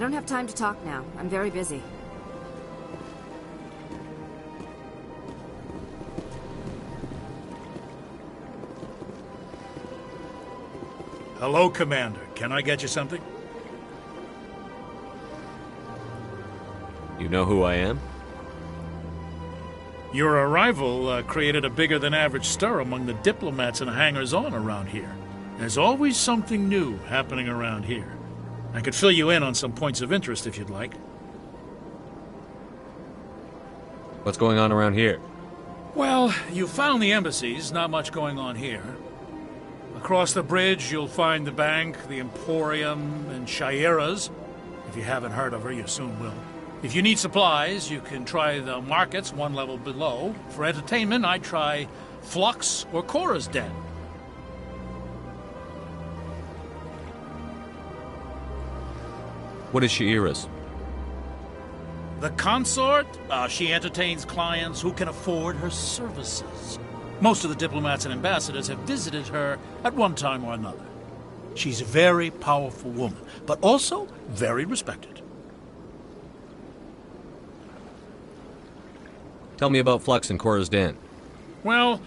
I don't have time to talk now. I'm very busy. Hello, Commander. Can I get you something? You know who I am? Your arrival created a bigger-than-average stir among the diplomats and hangers-on around here. There's always something new happening around here. I could fill you in on some points of interest if you'd like. What's going on around here? Well, you found the embassies, not much going on here. Across the bridge, you'll find the bank, the Emporium, and Shayera's. If you haven't heard of her, you soon will. If you need supplies, you can try the markets one level below. For entertainment, I'd try Flux or Cora's Den. What is Shayera's? The consort? She entertains clients who can afford her services. Most of the diplomats and ambassadors have visited her at one time or another. She's a very powerful woman, but also very respected. Tell me about Flux and Cora's Den. Well,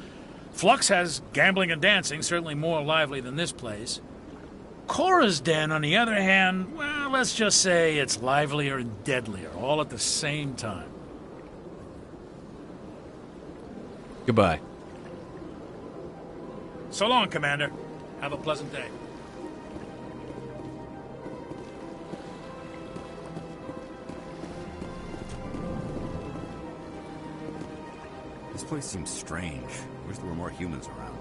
Flux has gambling and dancing, certainly more lively than this place. Cora's Den, on the other hand, well, let's just say it's livelier and deadlier, all at the same time. Goodbye. So long, Commander. Have a pleasant day. This place seems strange. Wish there were more humans around.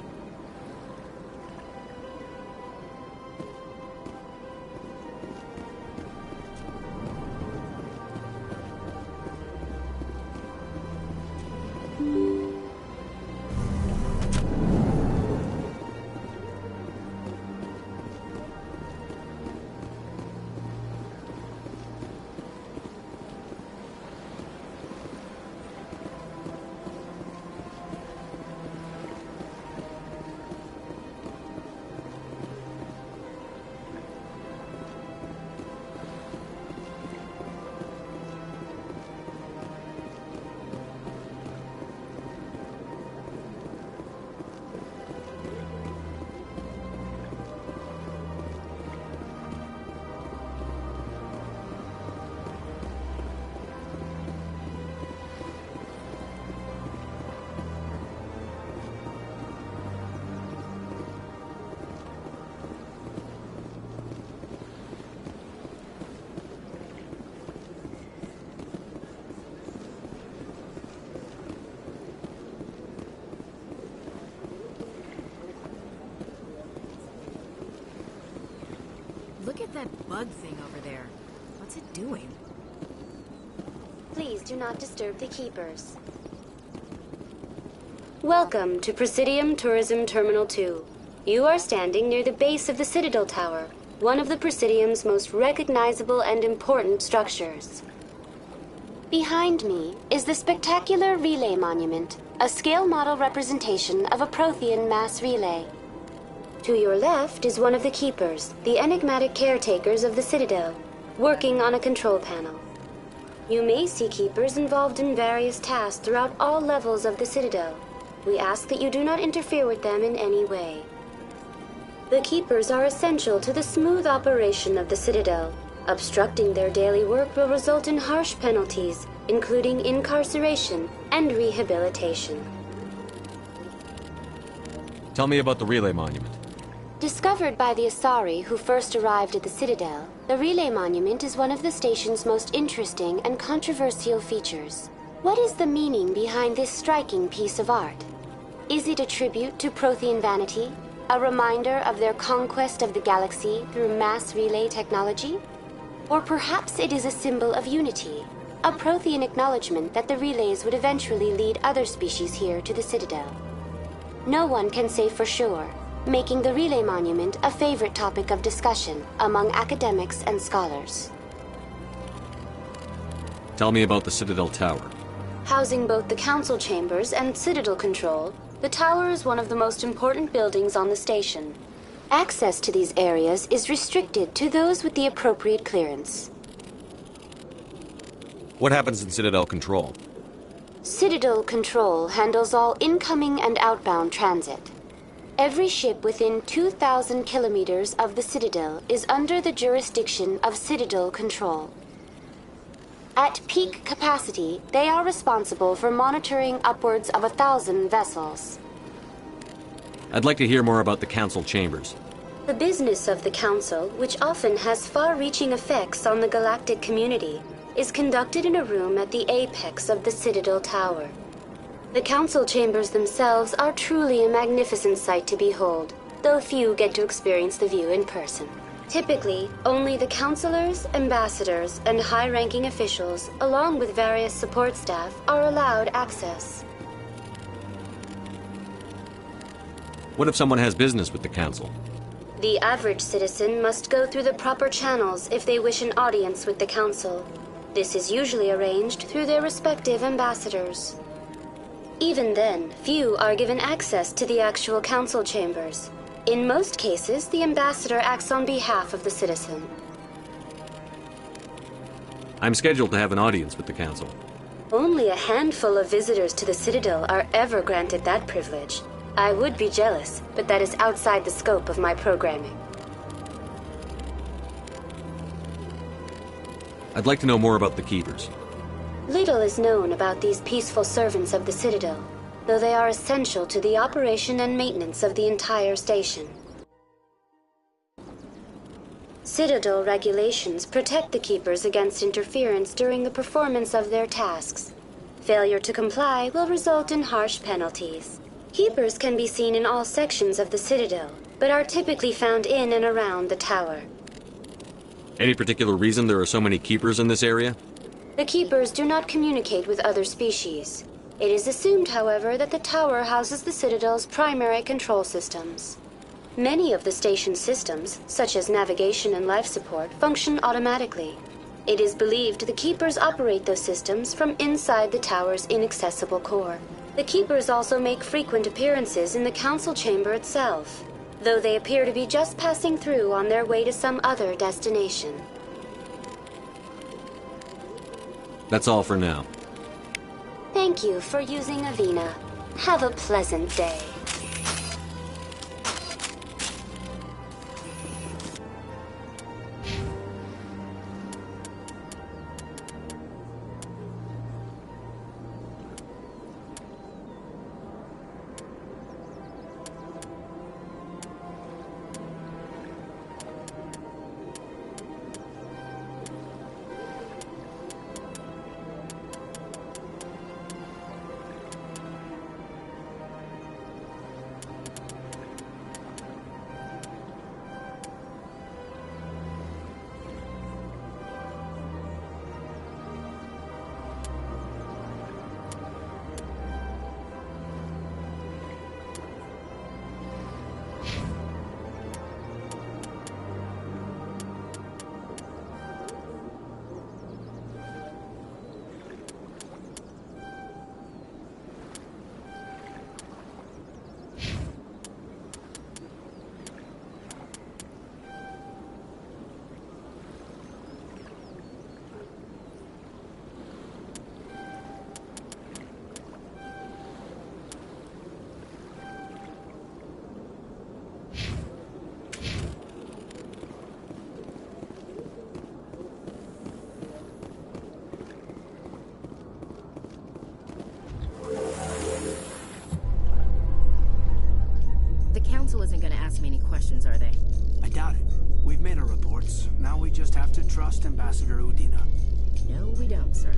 Look at that bug thing over there. What's it doing? Please do not disturb the keepers. Welcome to Presidium Tourism Terminal 2. You are standing near the base of the Citadel Tower, one of the Presidium's most recognizable and important structures. Behind me is the spectacular Relay Monument, a scale model representation of a Prothean mass relay. To your left is one of the keepers, the enigmatic caretakers of the Citadel, working on a control panel. You may see keepers involved in various tasks throughout all levels of the Citadel. We ask that you do not interfere with them in any way. The keepers are essential to the smooth operation of the Citadel. Obstructing their daily work will result in harsh penalties, including incarceration and rehabilitation. Tell me about the Relay Monument. Discovered by the Asari who first arrived at the Citadel, the Relay Monument is one of the station's most interesting and controversial features. What is the meaning behind this striking piece of art? Is it a tribute to Prothean vanity? A reminder of their conquest of the galaxy through mass relay technology? Or perhaps it is a symbol of unity, a Prothean acknowledgement that the relays would eventually lead other species here to the Citadel. No one can say for sure, making the Relay Monument a favorite topic of discussion among academics and scholars. Tell me about the Citadel Tower. Housing both the council chambers and Citadel control, the tower is one of the most important buildings on the station. Access to these areas is restricted to those with the appropriate clearance. What happens in Citadel Control? Citadel Control handles all incoming and outbound transit. Every ship within 2,000 kilometers of the Citadel is under the jurisdiction of Citadel Control. At peak capacity, they are responsible for monitoring upwards of 1,000 vessels. I'd like to hear more about the Council Chambers. The business of the Council, which often has far-reaching effects on the galactic community, is conducted in a room at the apex of the Citadel Tower. The Council Chambers themselves are truly a magnificent sight to behold, though few get to experience the view in person. Typically, only the councilors, ambassadors, and high-ranking officials, along with various support staff, are allowed access. What if someone has business with the Council? The average citizen must go through the proper channels if they wish an audience with the Council. This is usually arranged through their respective ambassadors. Even then, few are given access to the actual Council Chambers. In most cases, the ambassador acts on behalf of the citizen. I'm scheduled to have an audience with the Council. Only a handful of visitors to the Citadel are ever granted that privilege. I would be jealous, but that is outside the scope of my programming. I'd like to know more about the Keepers. Little is known about these peaceful servants of the Citadel, though they are essential to the operation and maintenance of the entire station. Citadel regulations protect the Keepers against interference during the performance of their tasks. Failure to comply will result in harsh penalties. Keepers can be seen in all sections of the Citadel, but are typically found in and around the tower. Any particular reason there are so many Keepers in this area? The Keepers do not communicate with other species. It is assumed, however, that the tower houses the Citadel's primary control systems. Many of the station's systems, such as navigation and life support, function automatically. It is believed the Keepers operate those systems from inside the tower's inaccessible core. The Keepers also make frequent appearances in the Council Chamber itself, though they appear to be just passing through on their way to some other destination. That's all for now. Thank you for using Avina. Have a pleasant day. Council isn't gonna ask me any questions, are they? I doubt it. We've made our reports. Now we just have to trust Ambassador Udina. No, we don't, sir.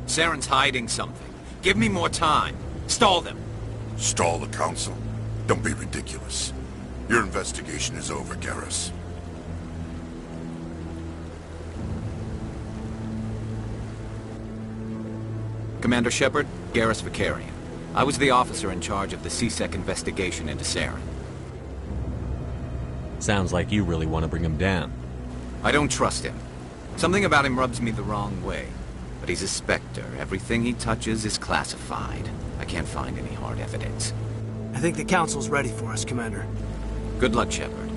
Saren's hiding something. Give me more time. Stall them. Stall the Council? Don't be ridiculous. Your investigation is over, Garrus. Commander Shepard, Garrus Vakarian. I was the officer in charge of the C-Sec investigation into Saren. Sounds like you really want to bring him down. I don't trust him. Something about him rubs me the wrong way. But he's a Spectre. Everything he touches is classified. I can't find any hard evidence. I think the Council's ready for us, Commander. Good luck, Shepard.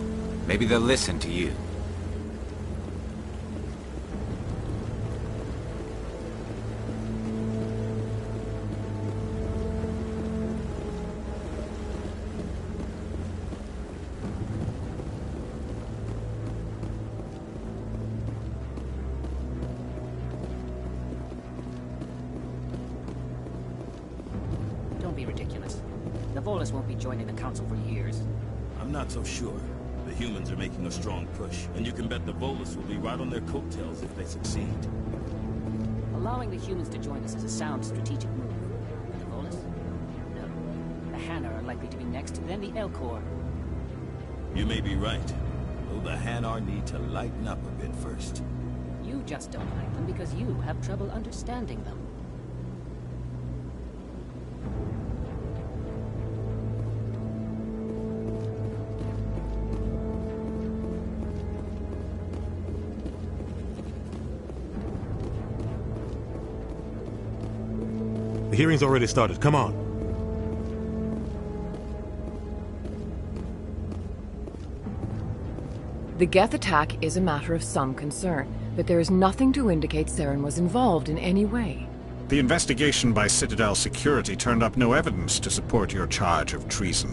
Maybe they'll listen to you. Don't be ridiculous. The Volus won't be joining the Council for years. I'm not so sure. The humans are making a strong push, and you can bet the Volus will be right on their coattails if they succeed. Allowing the humans to join us is a sound strategic move. The Volus? No. The Hanar are likely to be next, then the Elcor. You may be right, though the Hanar need to lighten up a bit first. You just don't like them because you have trouble understanding them. The hearing's already started. Come on. The Geth attack is a matter of some concern, but there is nothing to indicate Saren was involved in any way. The investigation by Citadel Security turned up no evidence to support your charge of treason.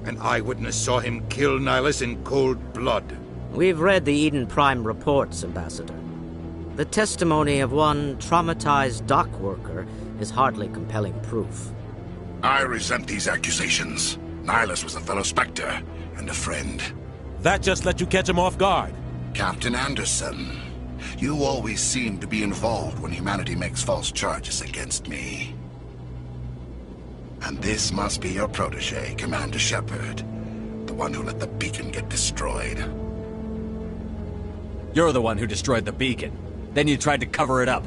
An eyewitness saw him kill Nihilus in cold blood. We've read the Eden Prime reports, Ambassador. The testimony of one traumatized dock worker is hardly compelling proof. I resent these accusations. Nihilus was a fellow Spectre and a friend. That just let you catch him off guard. Captain Anderson, you always seem to be involved when humanity makes false charges against me. And this must be your protege, Commander Shepard, the one who let the beacon get destroyed. You're the one who destroyed the beacon. Then you tried to cover it up.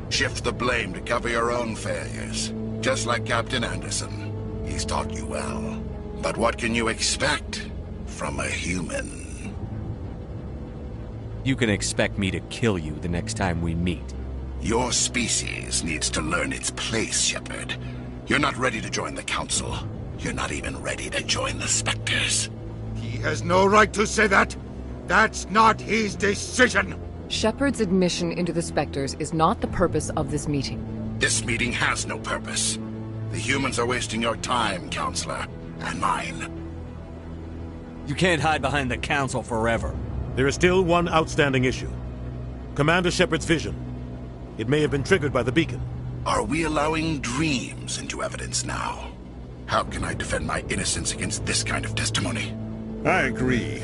Shift the blame to cover your own failures. Just like Captain Anderson. He's taught you well. But what can you expect from a human? You can expect me to kill you the next time we meet. Your species needs to learn its place, Shepard. You're not ready to join the Council. You're not even ready to join the Spectres. He has no right to say that. That's not his decision. Shepard's admission into the Spectres is not the purpose of this meeting. This meeting has no purpose. The humans are wasting your time, Counselor, and mine. You can't hide behind the Council forever. There is still one outstanding issue. Commander Shepard's vision. It may have been triggered by the beacon. Are we allowing dreams into evidence now? How can I defend my innocence against this kind of testimony? I agree.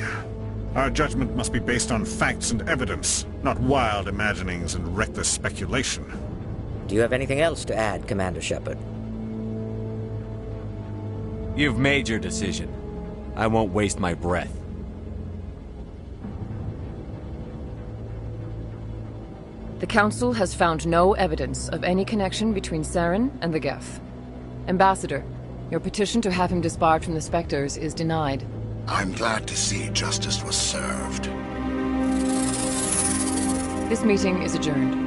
Our judgment must be based on facts and evidence, not wild imaginings and reckless speculation. Do you have anything else to add, Commander Shepard? You've made your decision. I won't waste my breath. The Council has found no evidence of any connection between Saren and the Geth. Ambassador, your petition to have him disbarred from the Spectres is denied. I'm glad to see justice was served. This meeting is adjourned.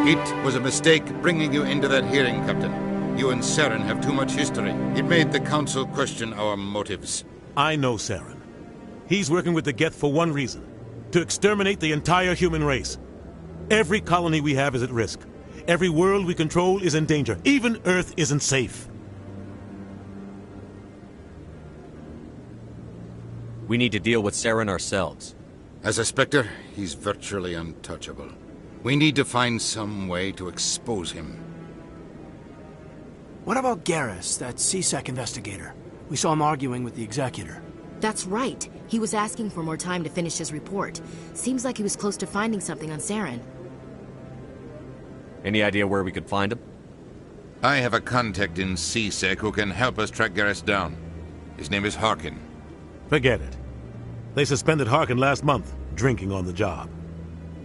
It was a mistake bringing you into that hearing, Captain. You and Saren have too much history. It made the Council question our motives. I know Saren. He's working with the Geth for one reason. To exterminate the entire human race. Every colony we have is at risk. Every world we control is in danger. Even Earth isn't safe. We need to deal with Saren ourselves. As a Spectre, he's virtually untouchable. We need to find some way to expose him. What about Garrus, that C-Sec investigator? We saw him arguing with the Executor. That's right. He was asking for more time to finish his report. Seems like he was close to finding something on Saren. Any idea where we could find him? I have a contact in C-Sec who can help us track Garrus down. His name is Harkin. Forget it. They suspended Harkin last month. drinking on the job.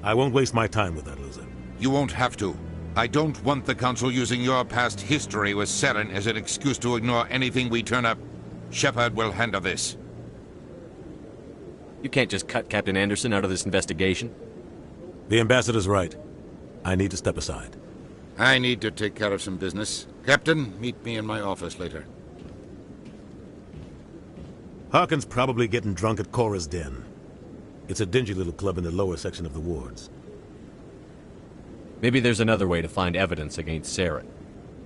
I won't waste my time with that loser. You won't have to. I don't want the Council using your past history with Saren as an excuse to ignore anything we turn up. Shepard will handle this. You can't just cut Captain Anderson out of this investigation. The ambassador's right. I need to step aside. I need to take care of some business. Captain, meet me in my office later. Harkin's probably getting drunk at Cora's Den. It's a dingy little club in the lower section of the wards. Maybe there's another way to find evidence against Saren.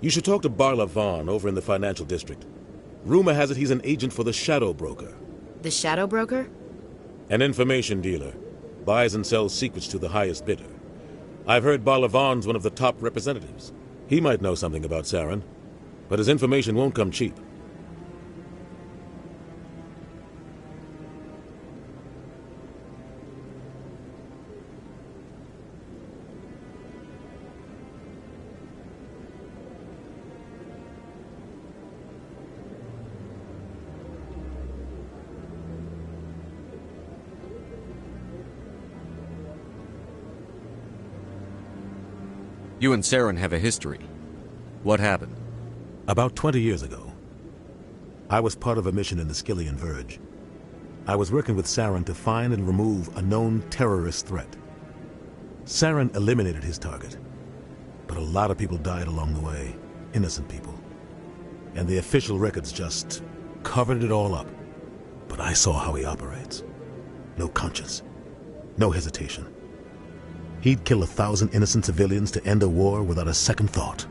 You should talk to Barla Vaughn over in the financial district. Rumor has it he's an agent for the Shadow Broker. The Shadow Broker? An information dealer. Buys and sells secrets to the highest bidder. I've heard Barla Vaughn's one of the top representatives. He might know something about Saren, but his information won't come cheap. You and Saren have a history. What happened? About 20 years ago, I was part of a mission in the Skyllian Verge. I was working with Saren to find and remove a known terrorist threat. Saren eliminated his target, but a lot of people died along the way, innocent people. And the official records just covered it all up. But I saw how he operates. No conscience, no hesitation. He'd kill 1,000 innocent civilians to end a war without a second thought.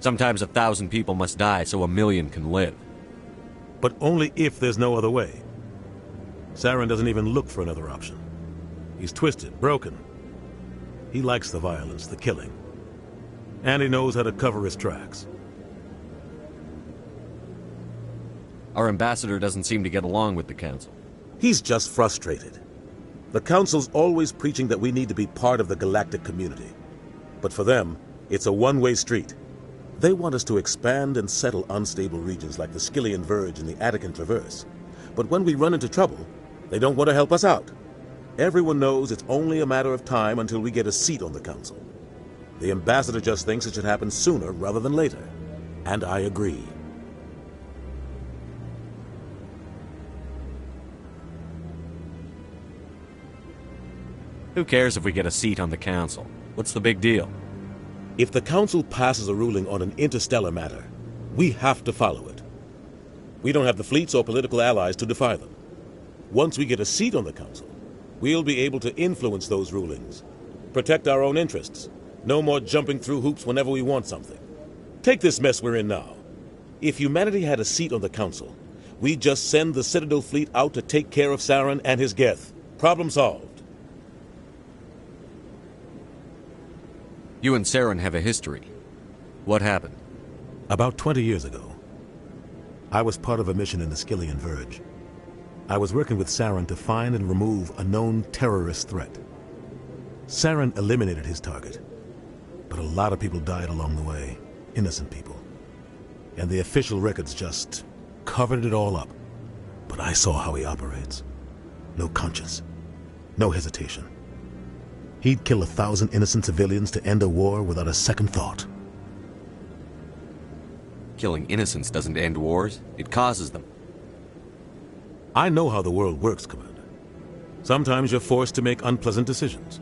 Sometimes 1,000 people must die so 1,000,000 can live. But only if there's no other way. Saren doesn't even look for another option. He's twisted, broken. He likes the violence, the killing. And he knows how to cover his tracks. Our ambassador doesn't seem to get along with the Council. He's just frustrated. The Council's always preaching that we need to be part of the galactic community. But for them, it's a one-way street. They want us to expand and settle unstable regions like the Skyllian Verge and the Attican Traverse. But when we run into trouble, they don't want to help us out. Everyone knows it's only a matter of time until we get a seat on the Council. The ambassador just thinks it should happen sooner rather than later. And I agree. Who cares if we get a seat on the Council? What's the big deal? If the Council passes a ruling on an interstellar matter, we have to follow it. We don't have the fleets or political allies to defy them. Once we get a seat on the Council, we'll be able to influence those rulings, protect our own interests. No more jumping through hoops whenever we want something. Take this mess we're in now. If humanity had a seat on the Council, we'd just send the Citadel fleet out to take care of Saren and his Geth. Problem solved. You and Saren have a history. What happened? About 20 years ago, I was part of a mission in the Skyllian Verge. I was working with Saren to find and remove a known terrorist threat. Saren eliminated his target, but a lot of people died along the way, innocent people. And the official records just covered it all up. But I saw how he operates. No conscience, no hesitation. He'd kill 1,000 innocent civilians to end a war without a second thought. Killing innocents doesn't end wars, it causes them. I know how the world works, Commander. Sometimes you're forced to make unpleasant decisions.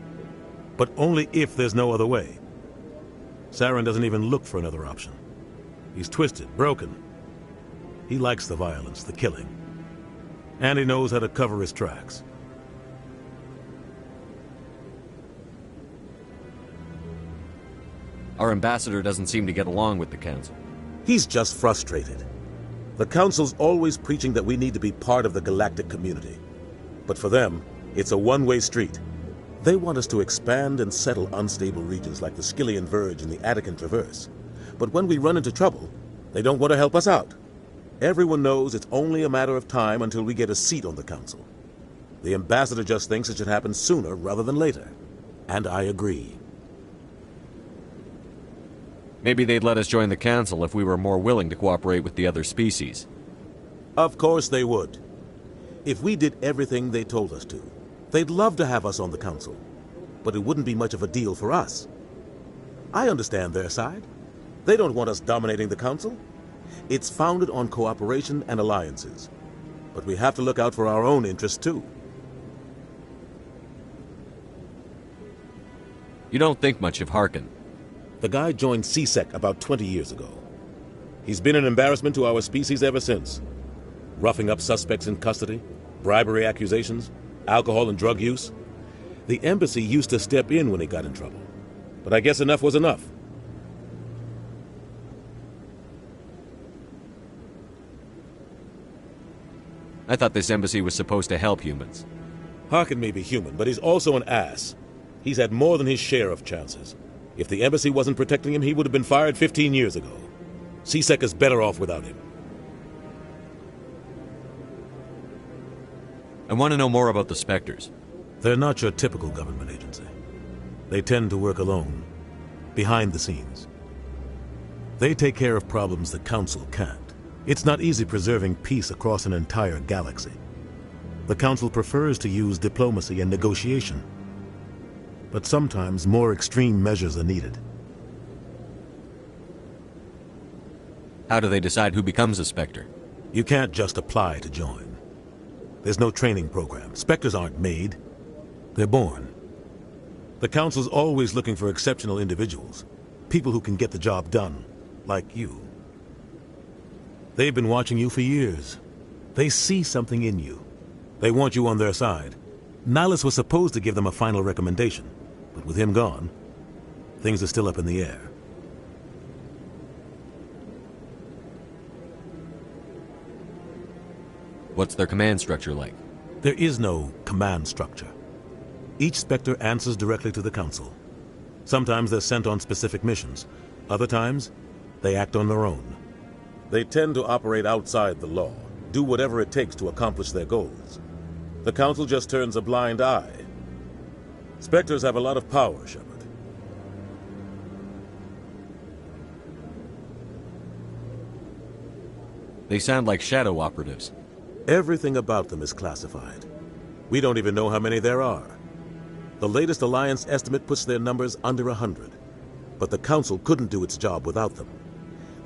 But only if there's no other way. Saren doesn't even look for another option. He's twisted, broken. He likes the violence, the killing. And he knows how to cover his tracks. Our ambassador doesn't seem to get along with the Council. He's just frustrated. The Council's always preaching that we need to be part of the galactic community. But for them, it's a one-way street. They want us to expand and settle unstable regions like the Skyllian Verge and the Attican Traverse. But when we run into trouble, they don't want to help us out. Everyone knows it's only a matter of time until we get a seat on the Council. The ambassador just thinks it should happen sooner rather than later. And I agree. Maybe they'd let us join the Council if we were more willing to cooperate with the other species. Of course they would. If we did everything they told us to, they'd love to have us on the Council. But it wouldn't be much of a deal for us. I understand their side. They don't want us dominating the Council. It's founded on cooperation and alliances. But we have to look out for our own interests too. You don't think much of Harkin. The guy joined C-Sec about 20 years ago. He's been an embarrassment to our species ever since. Roughing up suspects in custody, bribery accusations, alcohol and drug use. The embassy used to step in when he got in trouble. But I guess enough was enough. I thought this embassy was supposed to help humans. Harkin may be human, but he's also an ass. He's had more than his share of chances. If the embassy wasn't protecting him, he would have been fired 15 years ago. C-Sec is better off without him. I want to know more about the Spectres. They're not your typical government agency. They tend to work alone, behind the scenes. They take care of problems the Council can't. It's not easy preserving peace across an entire galaxy. The Council prefers to use diplomacy and negotiation. But sometimes more extreme measures are needed. How do they decide who becomes a Spectre? You can't just apply to join. There's no training program. Spectres aren't made. They're born. The Council's always looking for exceptional individuals. People who can get the job done, like you. They've been watching you for years. They see something in you. They want you on their side. Nihilus was supposed to give them a final recommendation, but with him gone, things are still up in the air. What's their command structure like? There is no command structure. Each Spectre answers directly to the Council. Sometimes they're sent on specific missions. Other times, they act on their own. They tend to operate outside the law, do whatever it takes to accomplish their goals. The Council just turns a blind eye. Spectres have a lot of power, Shepard. They sound like shadow operatives. Everything about them is classified. We don't even know how many there are. The latest Alliance estimate puts their numbers under 100. But the Council couldn't do its job without them.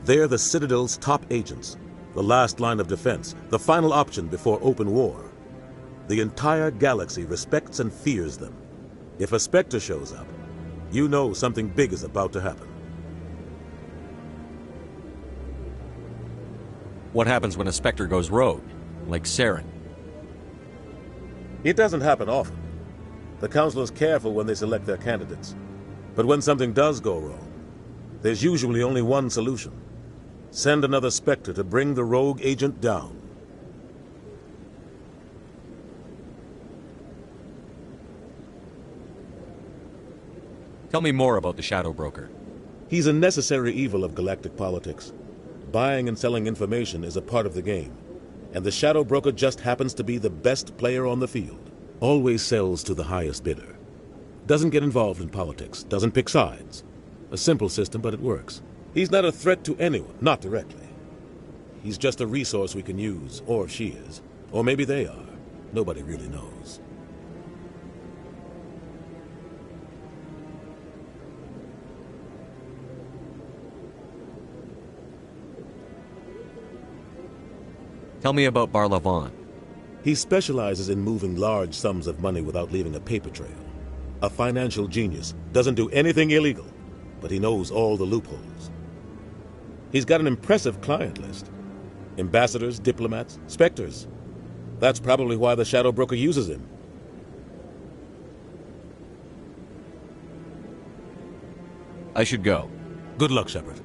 They're the Citadel's top agents, the last line of defense, the final option before open war. The entire galaxy respects and fears them. If a Spectre shows up, you know something big is about to happen. What happens when a Spectre goes rogue, like Saren? It doesn't happen often. The Council is careful when they select their candidates. But when something does go wrong, there's usually only one solution. Send another Spectre to bring the rogue agent down. Tell me more about the Shadow Broker. He's a necessary evil of galactic politics. Buying and selling information is a part of the game, and the Shadow Broker just happens to be the best player on the field. Always sells to the highest bidder. Doesn't get involved in politics, doesn't pick sides. A simple system, but it works. He's not a threat to anyone, not directly. He's just a resource we can use, or she is. Or maybe they are. Nobody really knows. Tell me about Barlavan. He specializes in moving large sums of money without leaving a paper trail. A financial genius, doesn't do anything illegal, but he knows all the loopholes. He's got an impressive client list. Ambassadors, diplomats, Spectres. That's probably why the Shadow Broker uses him. I should go. Good luck, Shepard.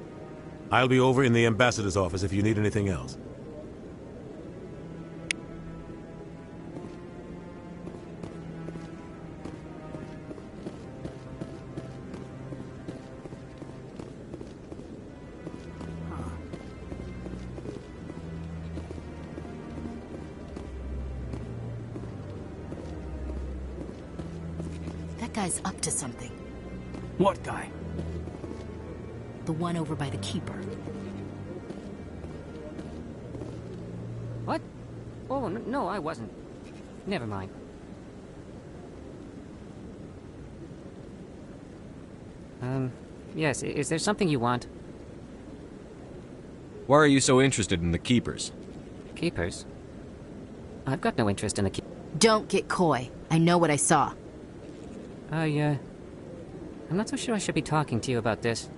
I'll be over in the Ambassador's office if you need anything else. That guy's up to something. What guy? The one over by the Keeper. What? Oh, no, I wasn't. Never mind. Yes, is there something you want? Why are you so interested in the Keepers? Keepers? I've got no interest in the Keepers. Don't get coy. I know what I saw. I'm not so sure I should be talking to you about this.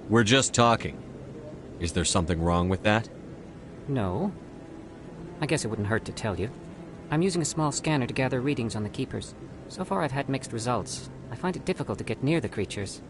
We're just talking. Is there something wrong with that? No. I guess it wouldn't hurt to tell you. I'm using a small scanner to gather readings on the Keepers. So far I've had mixed results. I find it difficult to get near the creatures.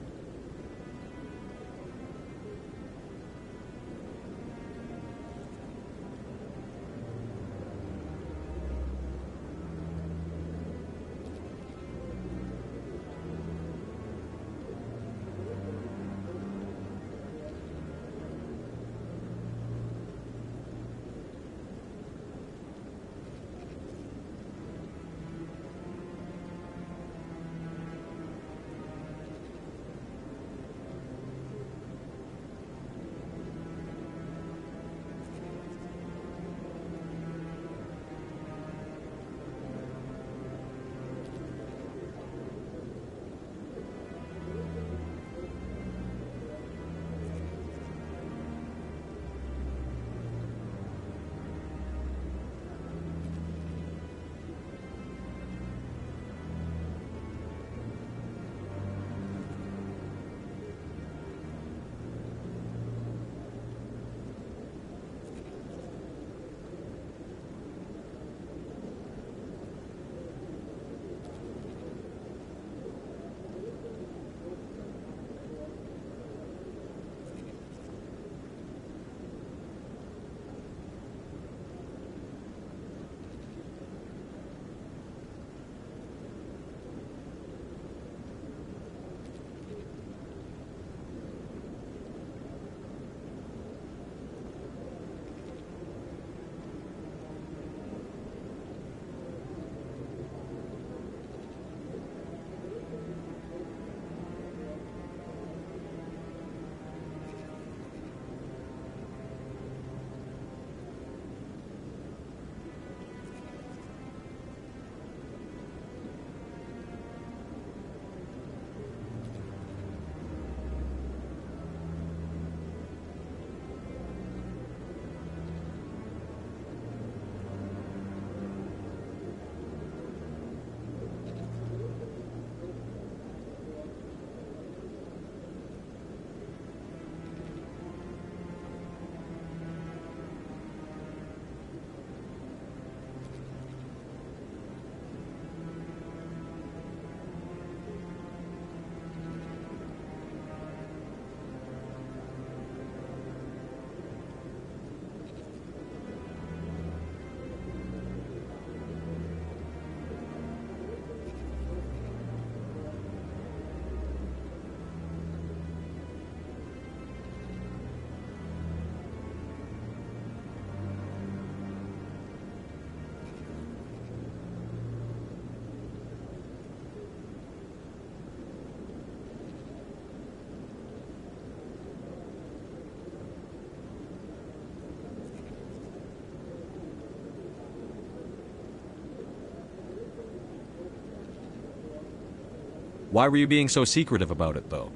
Why were you being so secretive about it, though?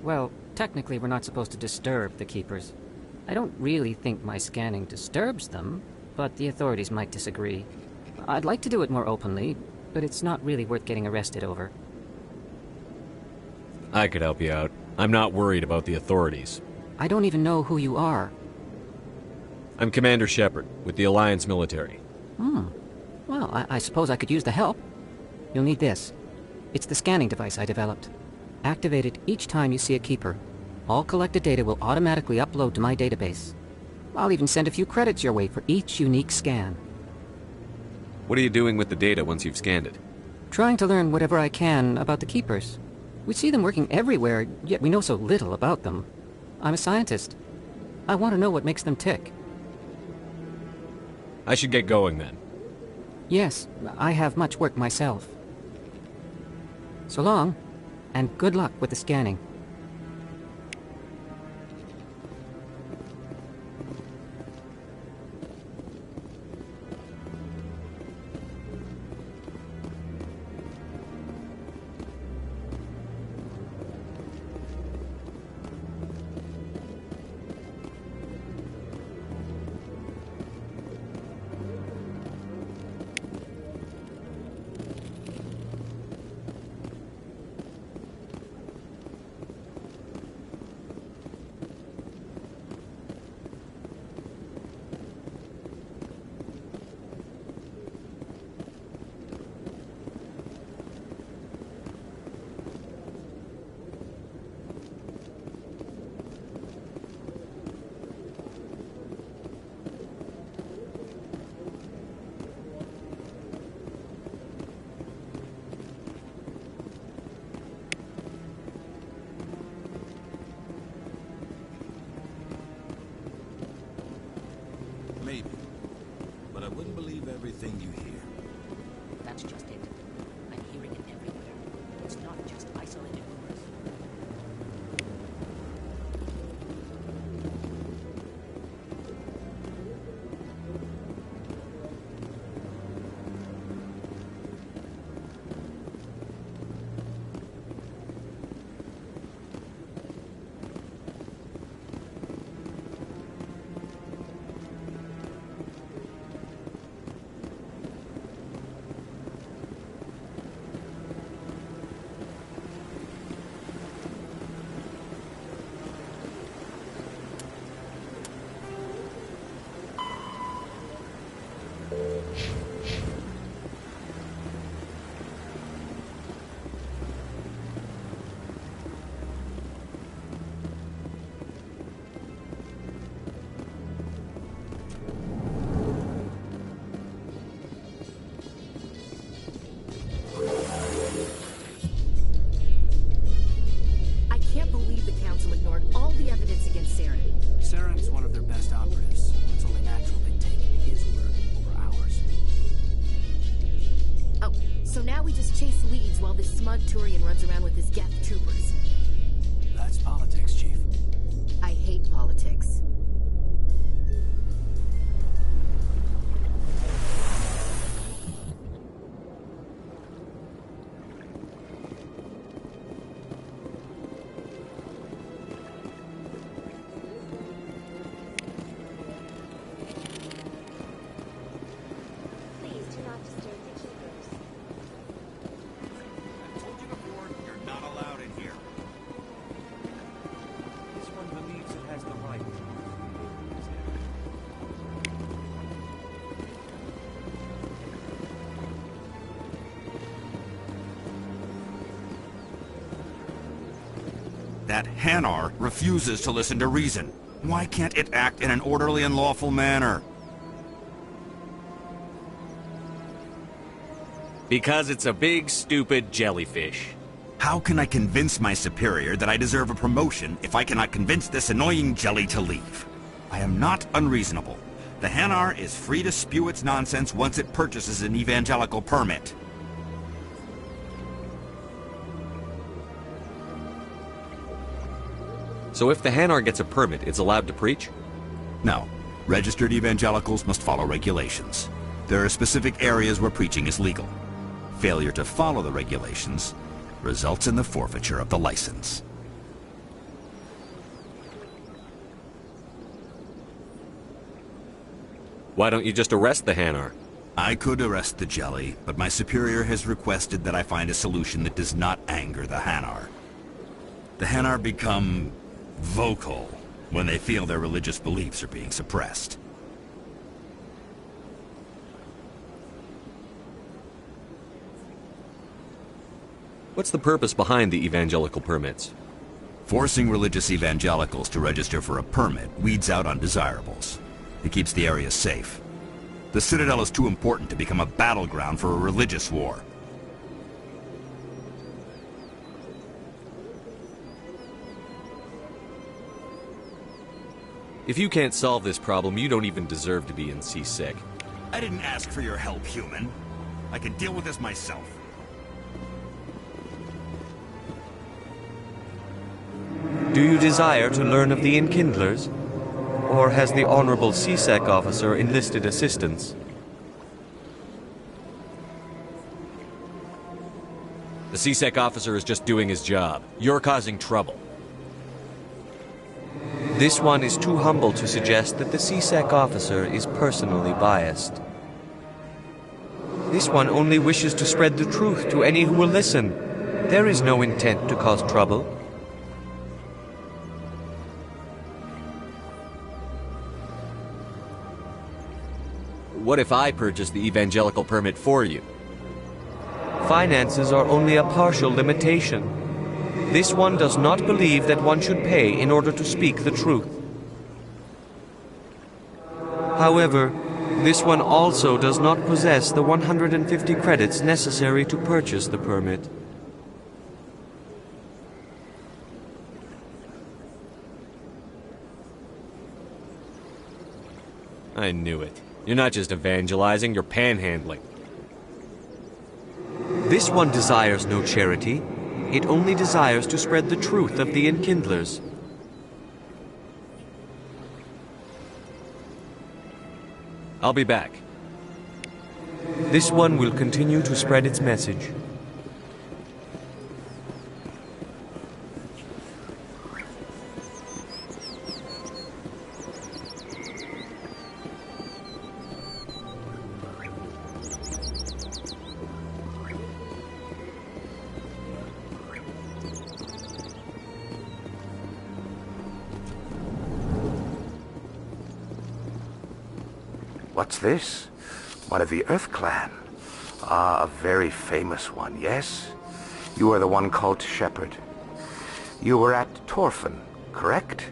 Well, technically we're not supposed to disturb the Keepers. I don't really think my scanning disturbs them, but the authorities might disagree. I'd like to do it more openly, but it's not really worth getting arrested over. I could help you out. I'm not worried about the authorities. I don't even know who you are. I'm Commander Shepard, with the Alliance military. Well, I suppose I could use the help. You'll need this. It's the scanning device I developed. Activate it each time you see a Keeper. All collected data will automatically upload to my database. I'll even send a few credits your way for each unique scan. What are you doing with the data once you've scanned it? Trying to learn whatever I can about the Keepers. We see them working everywhere, yet we know so little about them. I'm a scientist. I want to know what makes them tick. I should get going then. Yes, I have much work myself. So long, and good luck with the scanning. Maybe. But I wouldn't believe everything you hear. That's just it. I'm hearing it everywhere. It's not just isolated rumors. Saren's one of their best operatives. It's only natural they take his word over ours. Oh, so now we just chase leads while this smug Turian runs around with his Geth troopers. That's politics, Chief. I hate politics. That Hanar refuses to listen to reason. Why can't it act in an orderly and lawful manner? Because it's a big, stupid jellyfish. How can I convince my superior that I deserve a promotion if I cannot convince this annoying jelly to leave? I am not unreasonable. The Hanar is free to spew its nonsense once it purchases an evangelical permit. So if the Hanar gets a permit, it's allowed to preach? No. Registered evangelicals must follow regulations. There are specific areas where preaching is legal. Failure to follow the regulations results in the forfeiture of the license. Why don't you just arrest the Hanar? I could arrest the Jelly, but my superior has requested that I find a solution that does not anger the Hanar. The Hanar become vocal when they feel their religious beliefs are being suppressed. What's the purpose behind the evangelical permits? Forcing religious evangelicals to register for a permit weeds out undesirables. It keeps the area safe. The Citadel is too important to become a battleground for a religious war. If you can't solve this problem, you don't even deserve to be in C-Sec. I didn't ask for your help, human. I can deal with this myself. Do you desire to learn of the Enkindlers? Or has the Honorable C-Sec officer enlisted assistance? The C-Sec officer is just doing his job. You're causing trouble. This one is too humble to suggest that the C-Sec officer is personally biased. This one only wishes to spread the truth to any who will listen. There is no intent to cause trouble. What if I purchase the evangelical permit for you? Finances are only a partial limitation. This one does not believe that one should pay in order to speak the truth. However, this one also does not possess the 150 credits necessary to purchase the permit. I knew it. You're not just evangelizing, you're panhandling. This one desires no charity. It only desires to spread the truth of the Enkindlers. I'll be back. This one will continue to spread its message. What's this? One of the Earth Clan. Ah, a very famous one, yes? You are the one called Shepard. You were at Torfan, correct?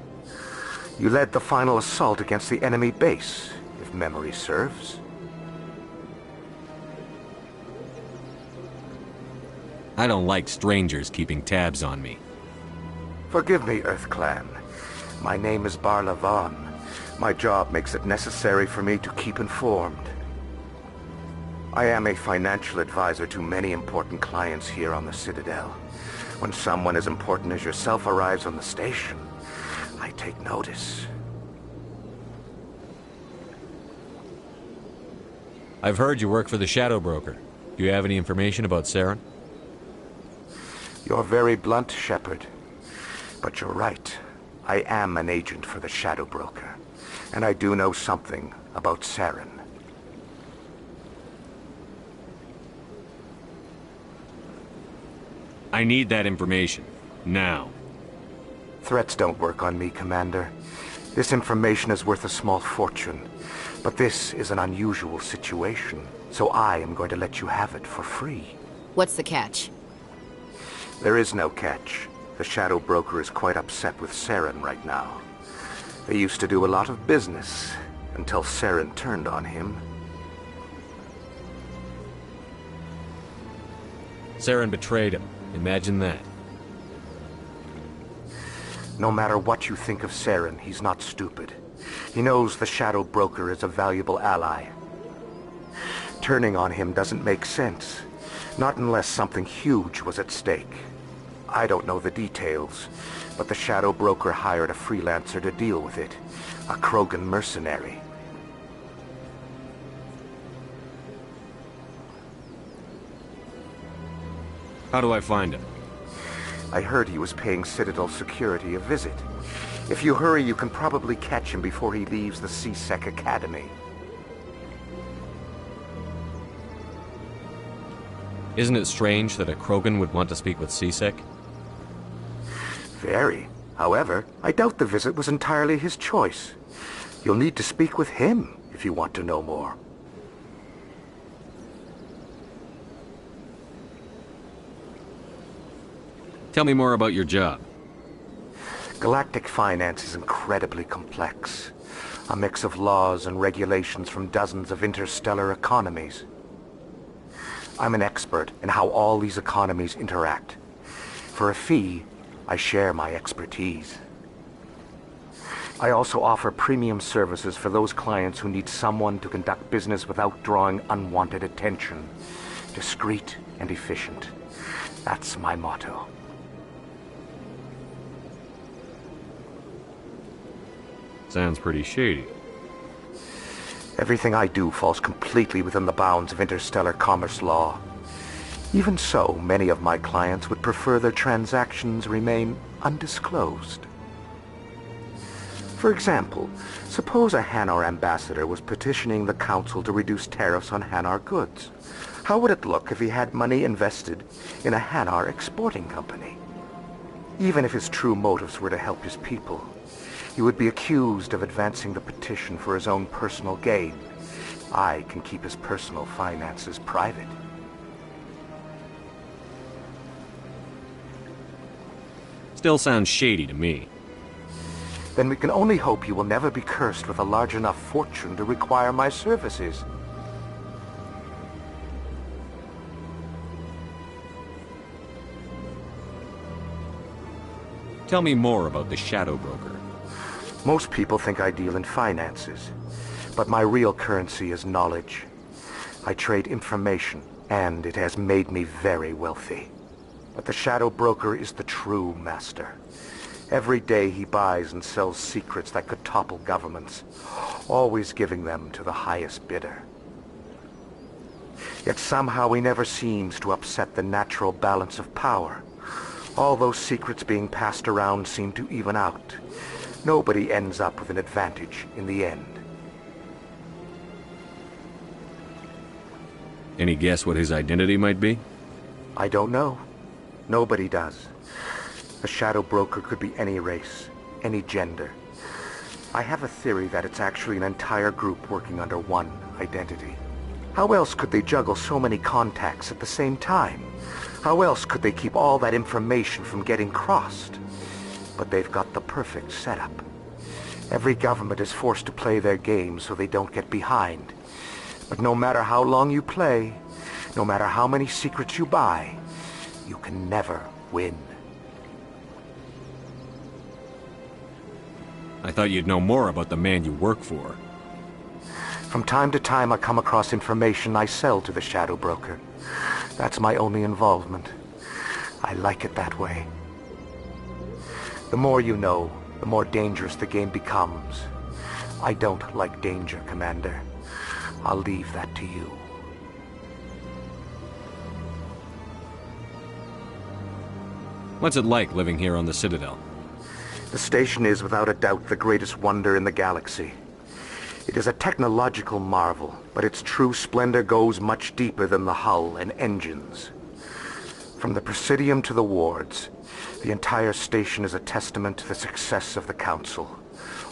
You led the final assault against the enemy base, if memory serves. I don't like strangers keeping tabs on me. Forgive me, Earth Clan. My name is Barla Vaughn. My job makes it necessary for me to keep informed. I am a financial advisor to many important clients here on the Citadel. When someone as important as yourself arrives on the station, I take notice. I've heard you work for the Shadow Broker. Do you have any information about Saren? You're very blunt, Shepard. But you're right. I am an agent for the Shadow Broker. And I do know something about Saren. I need that information. Now. Threats don't work on me, Commander. This information is worth a small fortune. But this is an unusual situation, so I am going to let you have it for free. What's the catch? There is no catch. The Shadow Broker is quite upset with Saren right now. They used to do a lot of business, until Saren turned on him. Saren betrayed him. Imagine that. No matter what you think of Saren, he's not stupid. He knows the Shadow Broker is a valuable ally. Turning on him doesn't make sense. Not unless something huge was at stake. I don't know the details, but the Shadow Broker hired a freelancer to deal with it. A Krogan mercenary. How do I find him? I heard he was paying Citadel security a visit. If you hurry, you can probably catch him before he leaves the C-Sec Academy. Isn't it strange that a Krogan would want to speak with C-Sec? Very. However, I doubt the visit was entirely his choice. You'll need to speak with him if you want to know more. Tell me more about your job. Galactic finance is incredibly complex. A mix of laws and regulations from dozens of interstellar economies. I'm an expert in how all these economies interact. For a fee, I share my expertise. I also offer premium services for those clients who need someone to conduct business without drawing unwanted attention. Discreet and efficient. That's my motto. Sounds pretty shady. Everything I do falls completely within the bounds of interstellar commerce law. Even so, many of my clients would prefer their transactions remain undisclosed. For example, suppose a Hanar ambassador was petitioning the Council to reduce tariffs on Hanar goods. How would it look if he had money invested in a Hanar exporting company? Even if his true motives were to help his people, he would be accused of advancing the petition for his own personal gain. I can keep his personal finances private. Still sounds shady to me. Then we can only hope you will never be cursed with a large enough fortune to require my services. Tell me more about the Shadow Broker. Most people think I deal in finances, but my real currency is knowledge. I trade information, and it has made me very wealthy. But the Shadow Broker is the true master. Every day he buys and sells secrets that could topple governments, always giving them to the highest bidder. Yet somehow he never seems to upset the natural balance of power. All those secrets being passed around seem to even out. Nobody ends up with an advantage in the end. Any guess what his identity might be? I don't know. Nobody does. A Shadow Broker could be any race, any gender. I have a theory that it's actually an entire group working under one identity. How else could they juggle so many contacts at the same time? How else could they keep all that information from getting crossed? But they've got the perfect setup. Every government is forced to play their game so they don't get behind. But no matter how long you play, no matter how many secrets you buy, you can never win. I thought you'd know more about the man you work for. From time to time I come across information I sell to the Shadow Broker. That's my only involvement. I like it that way. The more you know, the more dangerous the game becomes. I don't like danger, Commander. I'll leave that to you. What's it like living here on the Citadel? The station is without a doubt the greatest wonder in the galaxy. It is a technological marvel, but its true splendor goes much deeper than the hull and engines. From the Presidium to the wards, the entire station is a testament to the success of the Council.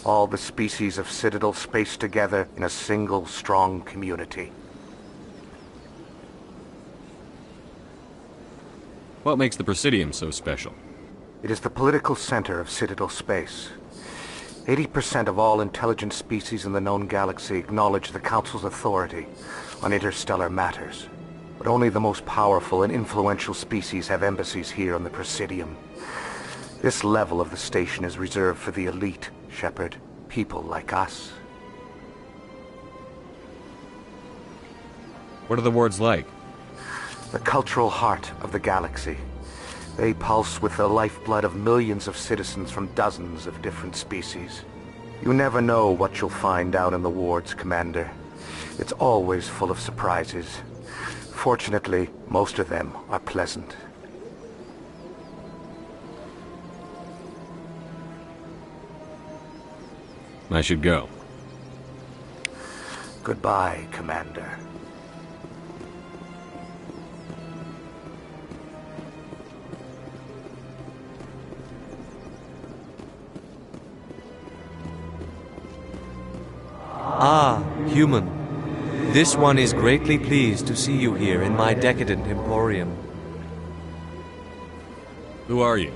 All the species of Citadel spaced together in a single strong community. What makes the Presidium so special? It is the political center of Citadel space. 80% of all intelligent species in the known galaxy acknowledge the Council's authority on interstellar matters. But only the most powerful and influential species have embassies here on the Presidium. This level of the station is reserved for the elite, Shepard. People like us. What are the wards like? The cultural heart of the galaxy. They pulse with the lifeblood of millions of citizens from dozens of different species. You never know what you'll find down in the wards, Commander. It's always full of surprises. Fortunately, most of them are pleasant. I should go. Goodbye, Commander. Ah, human. This one is greatly pleased to see you here in my decadent emporium. Who are you?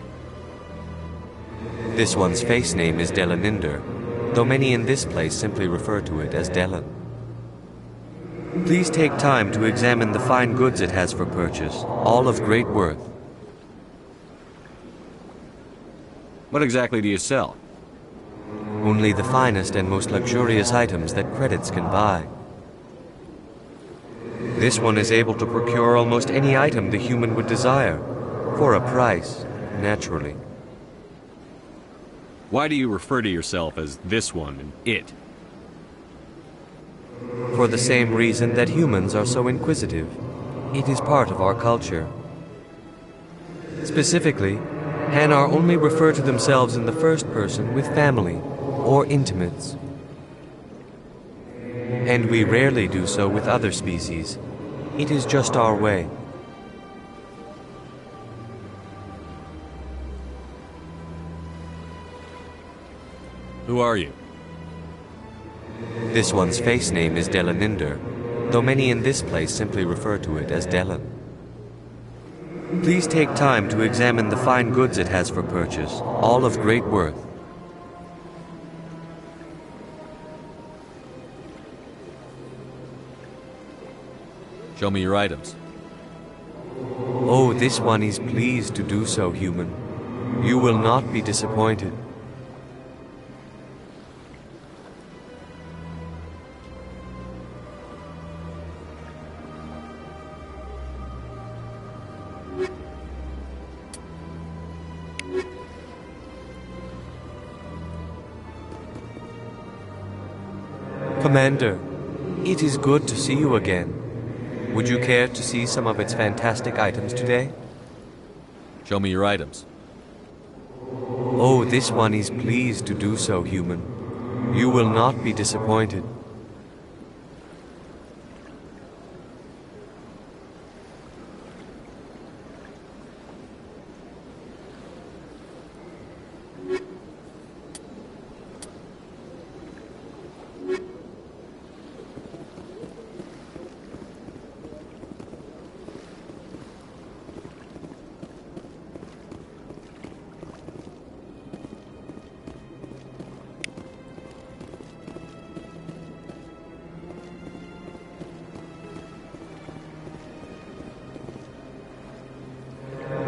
This one's face name is Delaninder, though many in this place simply refer to it as Delan. Please take time to examine the fine goods it has for purchase, all of great worth. What exactly do you sell? Only the finest and most luxurious items that credits can buy. This one is able to procure almost any item the human would desire, for a price, naturally. Why do you refer to yourself as this one and it? For the same reason that humans are so inquisitive. It is part of our culture. Specifically, Hanar only refer to themselves in the first person with family or intimates. And we rarely do so with other species. It is just our way. Who are you? This one's face name is Delaninder, though many in this place simply refer to it as Delan. Please take time to examine the fine goods it has for purchase, all of great worth. Show me your items. Oh, this one is pleased to do so, human. You will not be disappointed. Commander, it is good to see you again. Would you care to see some of its fantastic items today? Show me your items. Oh, this one is pleased to do so, human. You will not be disappointed.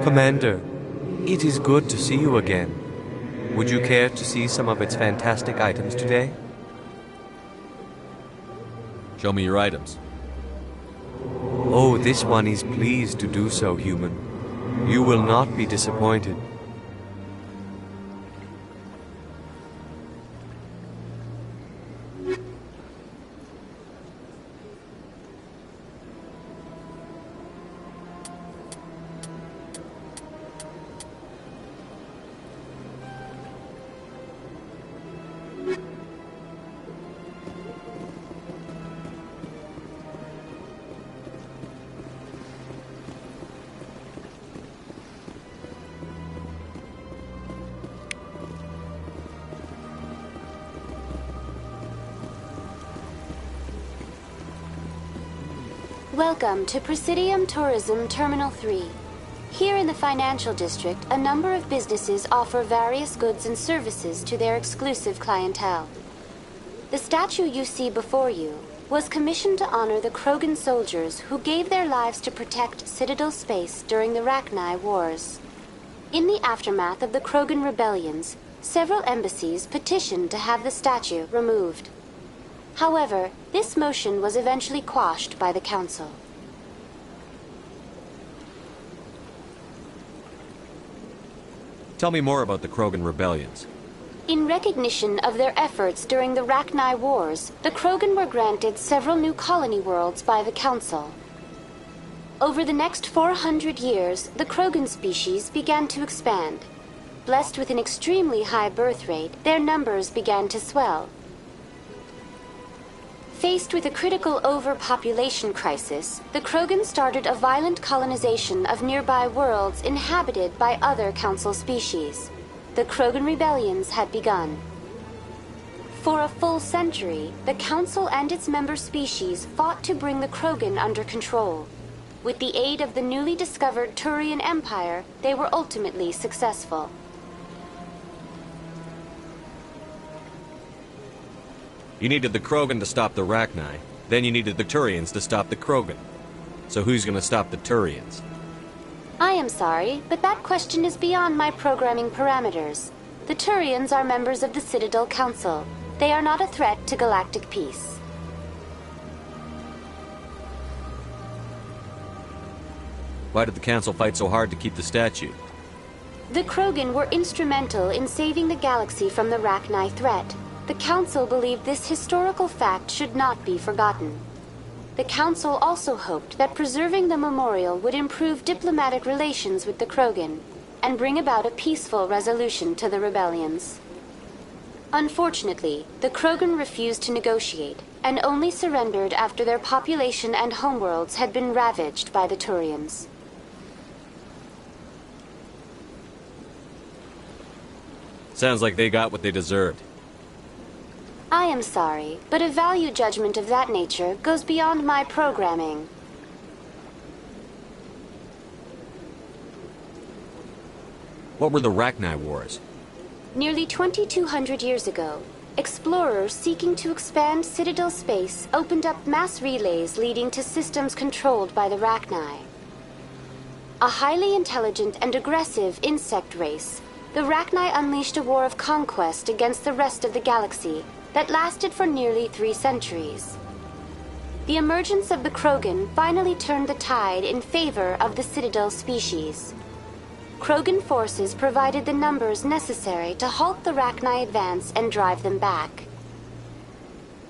Commander, it is good to see you again. Would you care to see some of its fantastic items today? Show me your items. Oh, this one is pleased to do so, human. You will not be disappointed. Welcome to Presidium Tourism Terminal 3. Here in the financial district, a number of businesses offer various goods and services to their exclusive clientele. The statue you see before you was commissioned to honor the Krogan soldiers who gave their lives to protect Citadel space during the Rachni Wars. In the aftermath of the Krogan rebellions, several embassies petitioned to have the statue removed. However, this motion was eventually quashed by the Council. Tell me more about the Krogan rebellions. In recognition of their efforts during the Rachni Wars, the Krogan were granted several new colony worlds by the Council. Over the next 400 years, the Krogan species began to expand. blessed with an extremely high birth rate, their numbers began to swell. Faced with a critical overpopulation crisis, the Krogan started a violent colonization of nearby worlds inhabited by other Council species. The Krogan rebellions had begun. For a full century, the Council and its member species fought to bring the Krogan under control. With the aid of the newly discovered Turian Empire, they were ultimately successful. You needed the Krogan to stop the Rachni. Then you needed the Turians to stop the Krogan. So who's gonna stop the Turians? I am sorry, but that question is beyond my programming parameters. The Turians are members of the Citadel Council. They are not a threat to galactic peace. Why did the Council fight so hard to keep the statue? The Krogan were instrumental in saving the galaxy from the Rachni threat. The Council believed this historical fact should not be forgotten. The Council also hoped that preserving the memorial would improve diplomatic relations with the Krogan and bring about a peaceful resolution to the rebellions. Unfortunately, the Krogan refused to negotiate and only surrendered after their population and homeworlds had been ravaged by the Turians. Sounds like they got what they deserved. I am sorry, but a value judgment of that nature goes beyond my programming. What were the Rachni Wars? Nearly 2,200 years ago, explorers seeking to expand Citadel space opened up mass relays leading to systems controlled by the Rachni. A highly intelligent and aggressive insect race, the Rachni unleashed a war of conquest against the rest of the galaxy that lasted for nearly 3 centuries. The emergence of the Krogan finally turned the tide in favor of the Citadel species. Krogan forces provided the numbers necessary to halt the Rachni advance and drive them back.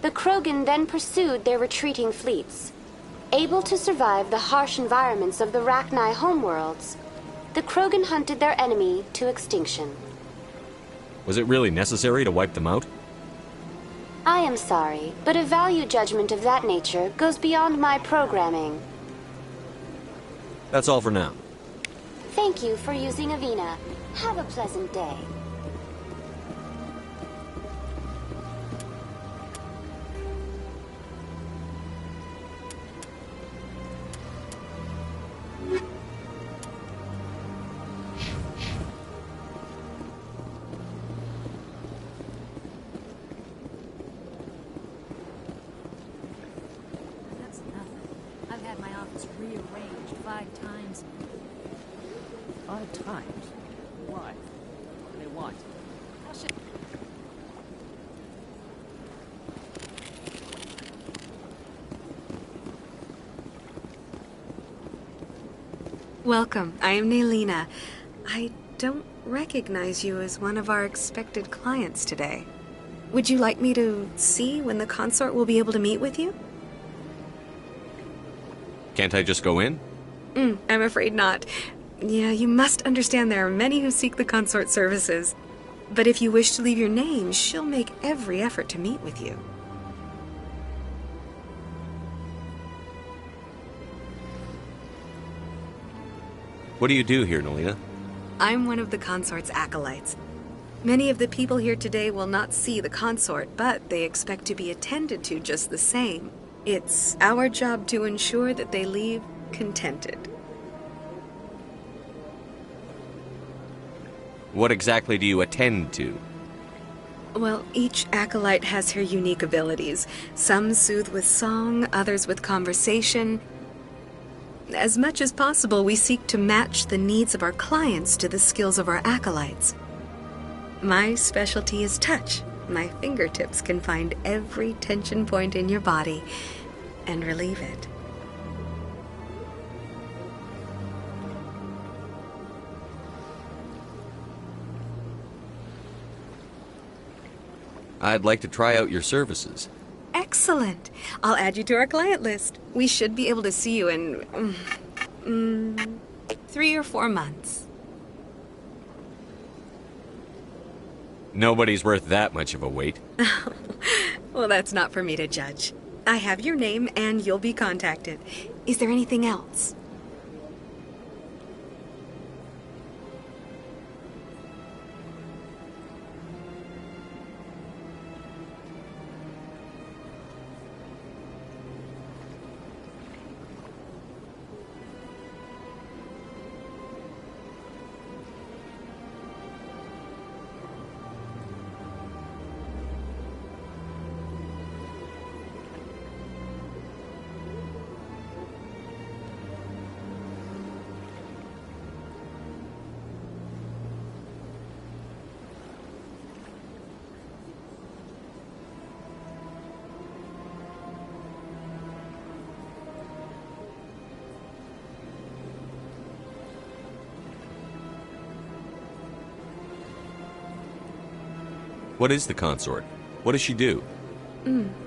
The Krogan then pursued their retreating fleets. Able to survive the harsh environments of the Rachni homeworlds, the Krogan hunted their enemy to extinction. Was it really necessary to wipe them out? I am sorry, but a value judgment of that nature goes beyond my programming. That's all for now. Thank you for using Avina. Have a pleasant day. That's nothing. I've had my office rearranged 5 times. 5 times? Why? What do they want? How should... Welcome. I am Naylina. I don't recognize you as one of our expected clients today. Would you like me to see when the consort will be able to meet with you? Can't I just go in? I'm afraid not. Yeah, you must understand there are many who seek the consort services. But if you wish to leave your name, she'll make every effort to meet with you. What do you do here, Naylina? I'm one of the consort's acolytes. Many of the people here today will not see the consort, but they expect to be attended to just the same. It's our job to ensure that they leave contented. What exactly do you attend to? Well, each acolyte has her unique abilities. Some soothe with song, others with conversation. As much as possible, we seek to match the needs of our clients to the skills of our acolytes. My specialty is touch. My fingertips can find every tension point in your body and relieve it. I'd like to try out your services. Excellent. I'll add you to our client list. We should be able to see you in 3 or 4 months. Nobody's worth that much of a weight. Well, that's not for me to judge. I have your name and you'll be contacted. Is there anything else? What is the consort? What does she do?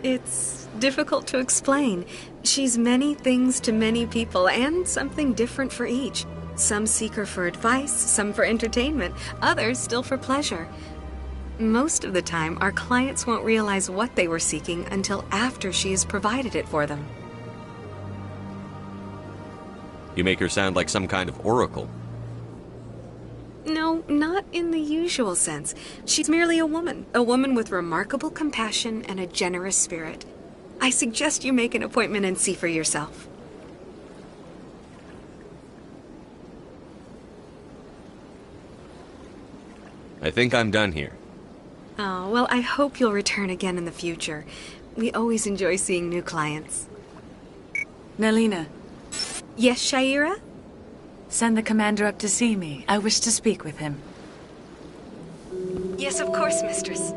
It's difficult to explain. She's many things to many people, and something different for each. Some seek her for advice, some for entertainment, others still for pleasure. Most of the time, our clients won't realize what they were seeking until after she has provided it for them. You make her sound like some kind of oracle. No, not in the usual sense. She's merely a woman with remarkable compassion and a generous spirit. I suggest you make an appointment and see for yourself. I think I'm done here. Oh, well, I hope you'll return again in the future. We always enjoy seeing new clients. Nelina. Yes, Shaira? Send the commander up to see me. I wish to speak with him. Yes, of course, mistress.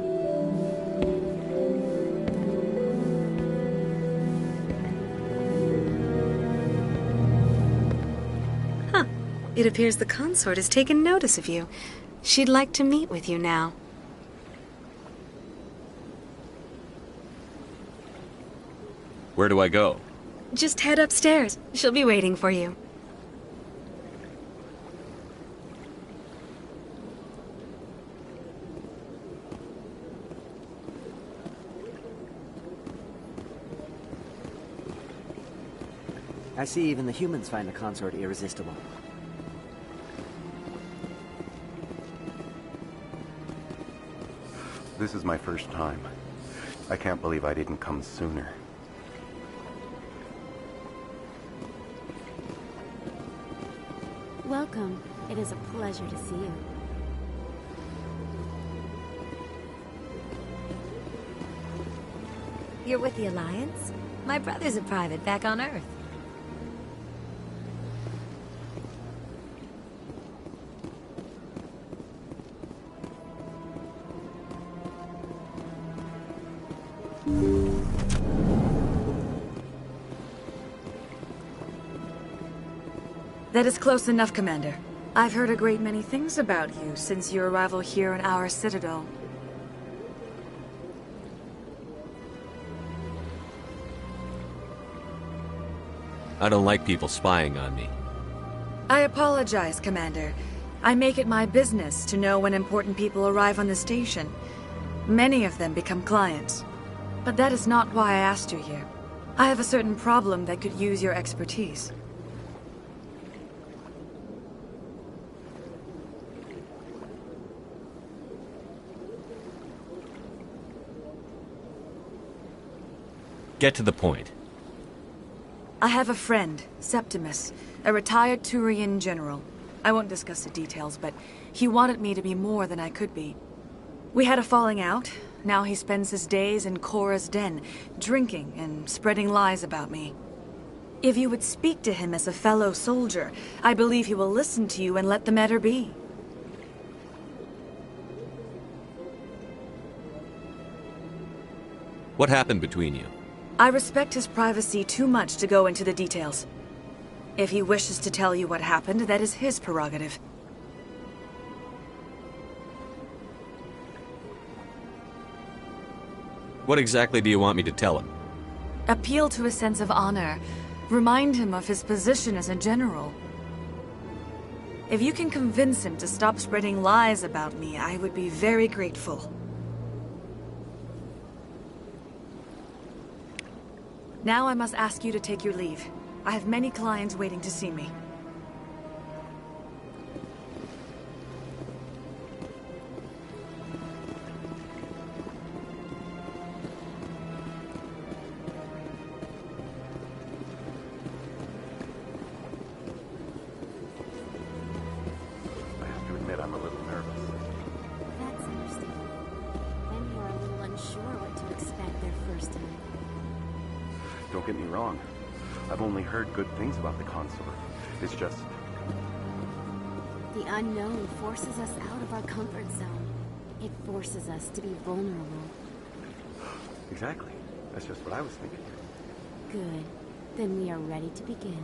Huh. It appears the consort has taken notice of you. She'd like to meet with you now. Where do I go? Just head upstairs. She'll be waiting for you. I see even the humans find the consort irresistible. This is my first time. I can't believe I didn't come sooner. Welcome. It is a pleasure to see you. You're with the Alliance? My brother's a private back on Earth. That is close enough, Commander. I've heard a great many things about you since your arrival here in our citadel. I don't like people spying on me. I apologize, Commander. I make it my business to know when important people arrive on the station. Many of them become clients. But that is not why I asked you here. I have a certain problem that could use your expertise. Get to the point. I have a friend, Septimus, a retired Turian general. I won't discuss the details, but he wanted me to be more than I could be. We had a falling out. Now he spends his days in Korra's den, drinking and spreading lies about me. If you would speak to him as a fellow soldier, I believe he will listen to you and let the matter be. What happened between you? I respect his privacy too much to go into the details. If he wishes to tell you what happened, that is his prerogative. What exactly do you want me to tell him? Appeal to his sense of honor. Remind him of his position as a general. If you can convince him to stop spreading lies about me, I would be very grateful. Now I must ask you to take your leave. I have many clients waiting to see me. Don't get me wrong. I've only heard good things about the consort. It's just... The unknown forces us out of our comfort zone. It forces us to be vulnerable. Exactly. That's just what I was thinking. Good. Then we are ready to begin.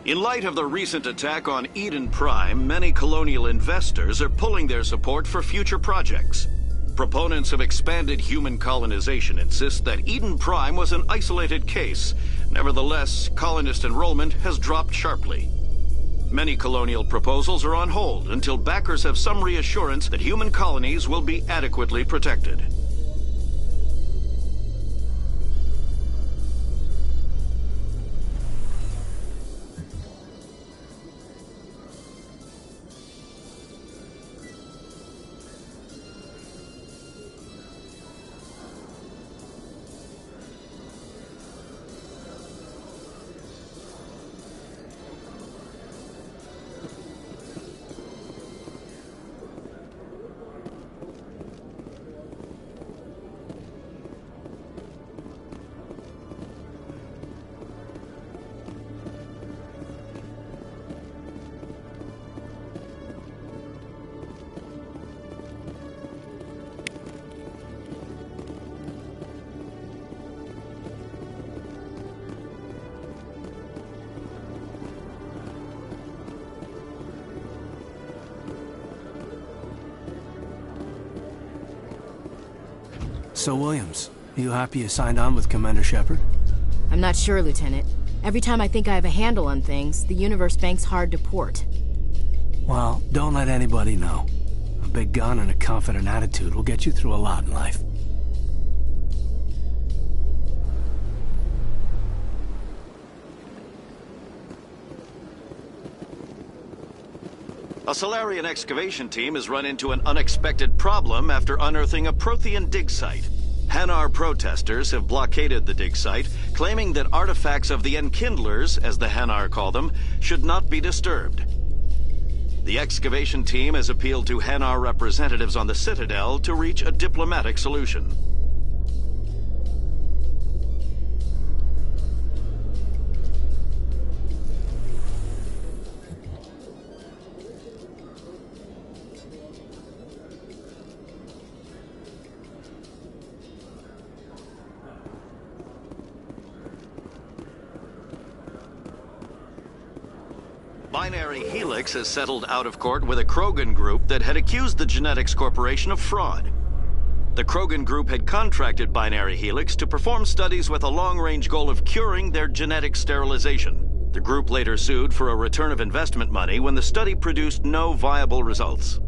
In light of the recent attack on Eden Prime, many colonial investors are pulling their support for future projects. Proponents of expanded human colonization insist that Eden Prime was an isolated case. Nevertheless, colonist enrollment has dropped sharply. Many colonial proposals are on hold until backers have some reassurance that human colonies will be adequately protected. So, Williams, you happy you signed on with Commander Shepard? I'm not sure, Lieutenant. Every time I think I have a handle on things, the Universe Bank's hard to port. Well, don't let anybody know. A big gun and a confident attitude will get you through a lot in life. A Solarian excavation team has run into an unexpected problem after unearthing a Prothean dig site. Hanar protesters have blockaded the dig site, claiming that artifacts of the Enkindlers, as the Hanar call them, should not be disturbed. The excavation team has appealed to Hanar representatives on the Citadel to reach a diplomatic solution. Binary Helix has settled out of court with a Krogan group that had accused the Genetics Corporation of fraud. The Krogan group had contracted Binary Helix to perform studies with a long-range goal of curing their genetic sterilization. The group later sued for a return of investment money when the study produced no viable results.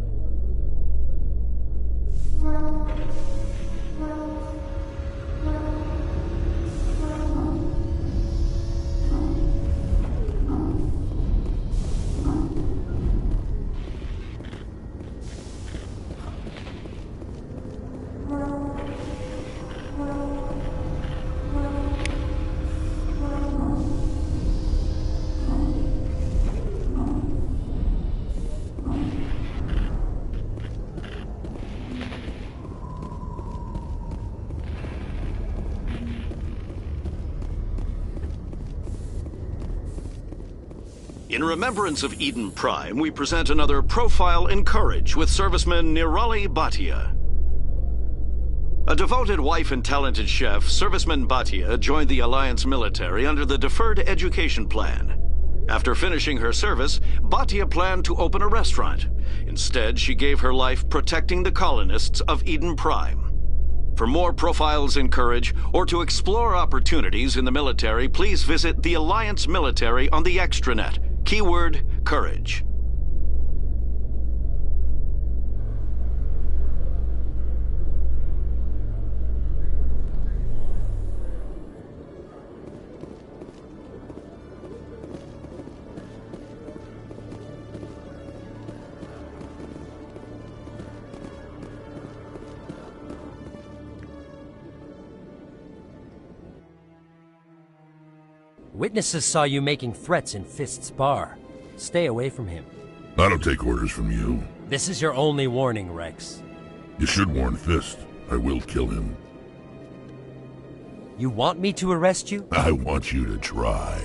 In remembrance of Eden Prime, we present another Profile in Courage with serviceman Nirali Bhatia. A devoted wife and talented chef, Serviceman Bhatia joined the Alliance military under the Deferred Education Plan. After finishing her service, Bhatia planned to open a restaurant. Instead, she gave her life protecting the colonists of Eden Prime. For more Profiles in Courage, or to explore opportunities in the military, please visit the Alliance military on the extranet. Keyword, Courage. Witnesses saw you making threats in Fist's bar. Stay away from him. I don't take orders from you. This is your only warning, Rex. You should warn Fist. I will kill him. You want me to arrest you? I want you to try.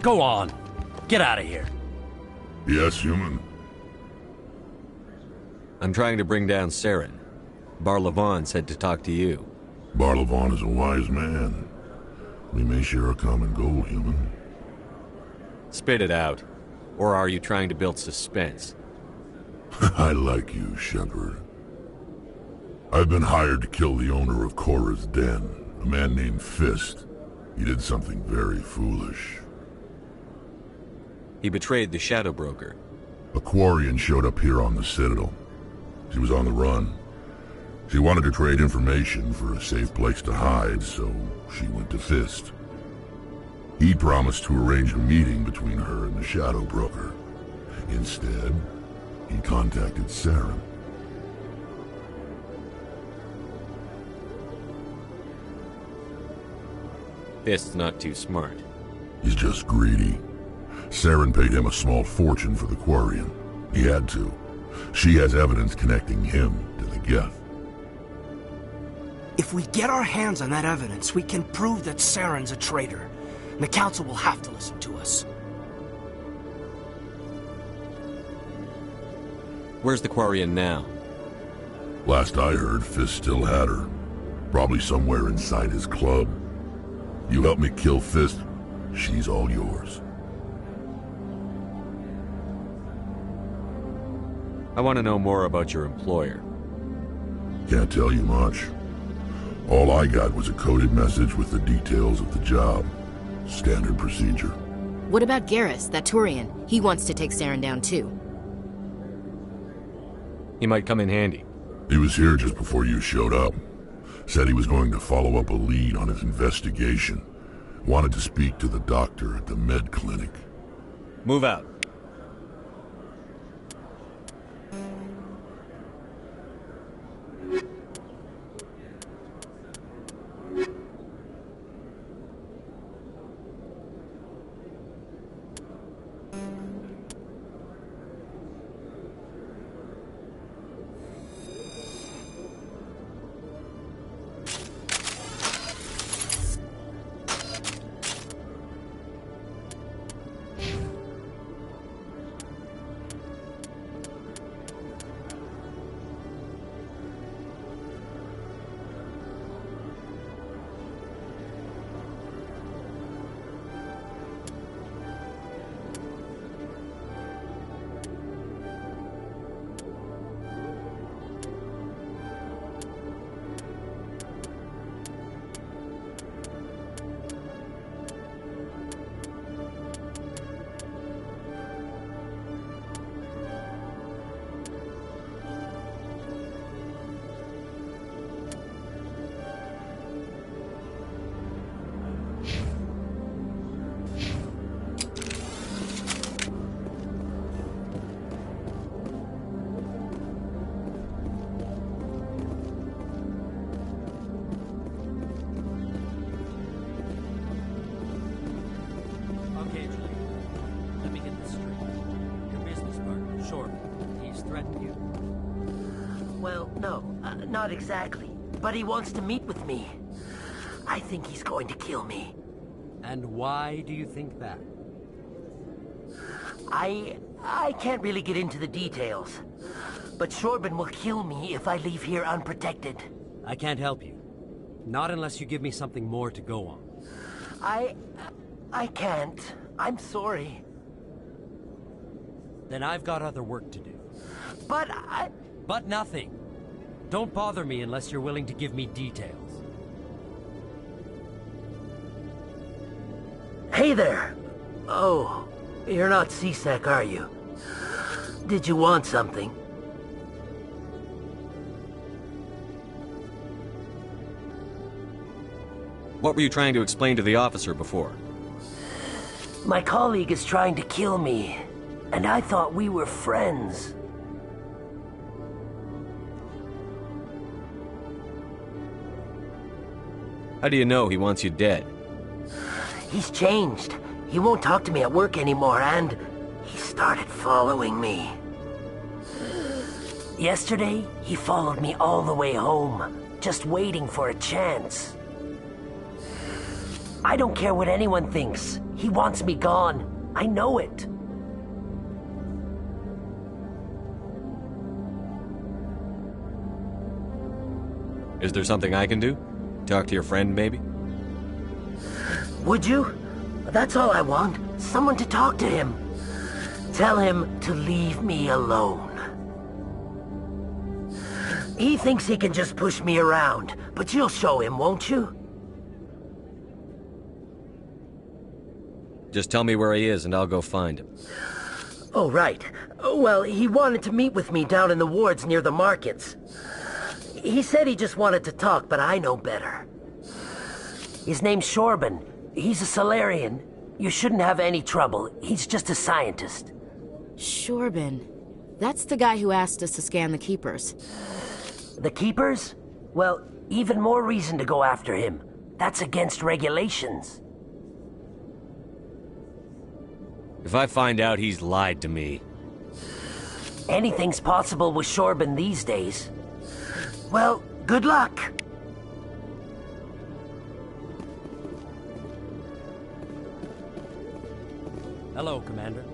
Go on. Get out of here. Yes, human. I'm trying to bring down Saren. Bar Levon said to talk to you. Barlavon is a wise man. We may share a common goal, human. Spit it out. Or are you trying to build suspense? I like you, Shepard. I've been hired to kill the owner of Korra's Den, a man named Fist. He did something very foolish. He betrayed the Shadow Broker. A Quarian showed up here on the Citadel. She was on the run. She wanted to trade information for a safe place to hide, so she went to Fist. He promised to arrange a meeting between her and the Shadow Broker. Instead, he contacted Saren. Fist's not too smart. He's just greedy. Saren paid him a small fortune for the Quarian. He had to. She has evidence connecting him to the Geth. If we get our hands on that evidence, we can prove that Saren's a traitor. And the Council will have to listen to us. Where's the Quarian now? Last I heard, Fist still had her. Probably somewhere inside his club. You help me kill Fist, she's all yours. I want to know more about your employer. Can't tell you much. All I got was a coded message with the details of the job. Standard procedure. What about Garrus, that Turian? He wants to take Saren down too. He might come in handy. He was here just before you showed up. Said he was going to follow up a lead on his investigation. Wanted to speak to the doctor at the med clinic. Move out. Not exactly, but he wants to meet with me. I think he's going to kill me. And why do you think that? I can't really get into the details, but Shorben will kill me if I leave here unprotected. I can't help you. Not unless you give me something more to go on. I can't. I'm sorry. Then I've got other work to do. But nothing. Don't bother me unless you're willing to give me details. Hey there! Oh, you're not CSEC, are you? Did you want something? What were you trying to explain to the officer before? My colleague is trying to kill me, and I thought we were friends. How do you know he wants you dead? He's changed. He won't talk to me at work anymore, and he started following me. Yesterday, he followed me all the way home, just waiting for a chance. I don't care what anyone thinks. He wants me gone. I know it. Is there something I can do? Talk to your friend, maybe? Would you? That's all I want. Someone to talk to him. Tell him to leave me alone. He thinks he can just push me around, but you'll show him, won't you? Just tell me where he is and I'll go find him. Oh, right. Well, he wanted to meet with me down in the wards near the markets. He said he just wanted to talk, but I know better. His name's Shorban. He's a Solarian. You shouldn't have any trouble. He's just a scientist. Shorban. That's the guy who asked us to scan the Keepers. The Keepers? Well, even more reason to go after him. That's against regulations. If I find out he's lied to me... Anything's possible with Shorban these days. Well, good luck. Hello, Commander.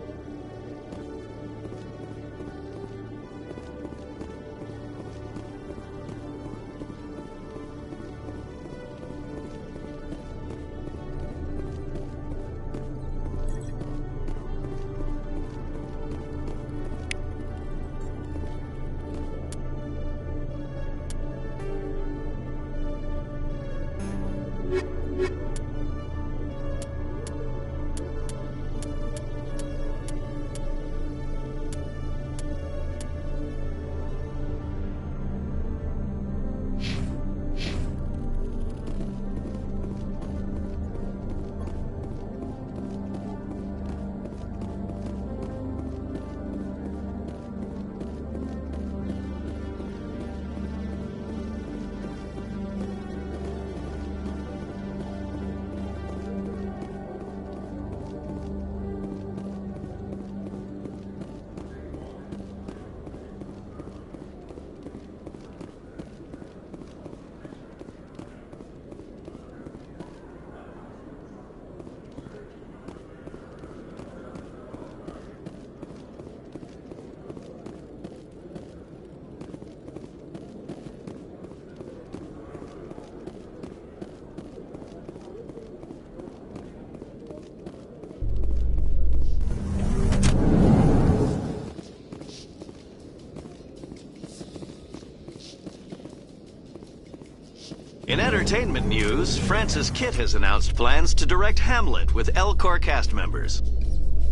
In entertainment news, Francis Kitt has announced plans to direct Hamlet with Elcor cast members.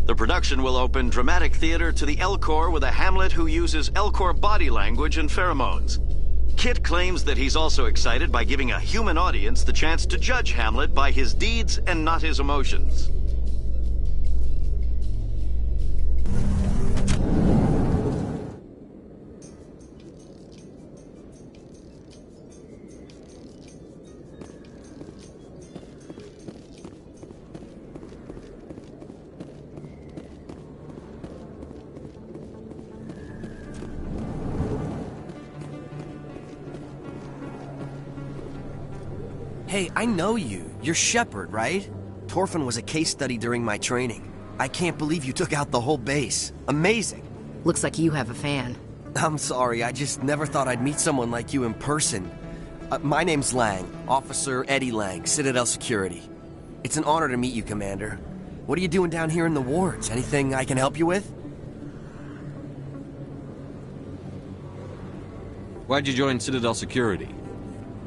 The production will open dramatic theater to the Elcor with a Hamlet who uses Elcor body language and pheromones. Kitt claims that he's also excited by giving a human audience the chance to judge Hamlet by his deeds and not his emotions. Hey, I know you. You're Shepard, right? Torfin was a case study during my training. I can't believe you took out the whole base. Amazing. Looks like you have a fan. I'm sorry, I just never thought I'd meet someone like you in person. My name's Lang, Officer Eddie Lang, Citadel Security. It's an honor to meet you, Commander. What are you doing down here in the wards? Anything I can help you with? Why'd you join Citadel Security?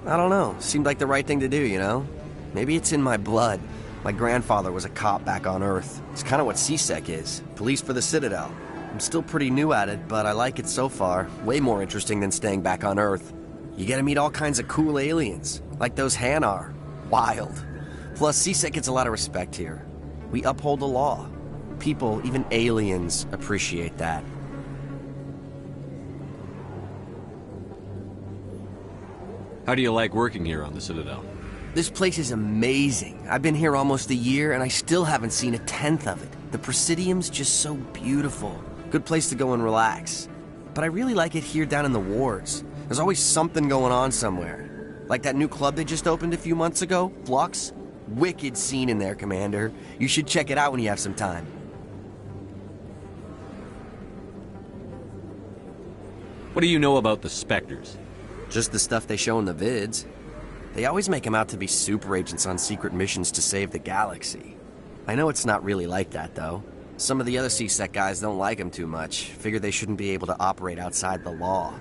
I don't know. Seemed like the right thing to do, you know? Maybe it's in my blood. My grandfather was a cop back on Earth. It's kind of what C-Sec is. Police for the Citadel. I'm still pretty new at it, but I like it so far. Way more interesting than staying back on Earth. You get to meet all kinds of cool aliens, like those Hanar. Wild. Plus, C-Sec gets a lot of respect here. We uphold the law. People, even aliens, appreciate that. How do you like working here on the Citadel? This place is amazing. I've been here almost a year, and I still haven't seen a tenth of it. The Presidium's just so beautiful. Good place to go and relax. But I really like it here down in the wards. There's always something going on somewhere. Like that new club they just opened a few months ago, Flux. Wicked scene in there, Commander. You should check it out when you have some time. What do you know about the Spectres? Just the stuff they show in the vids. They always make him out to be super agents on secret missions to save the galaxy. I know it's not really like that, though. Some of the other C-Sec guys don't like him too much, figure they shouldn't be able to operate outside the law.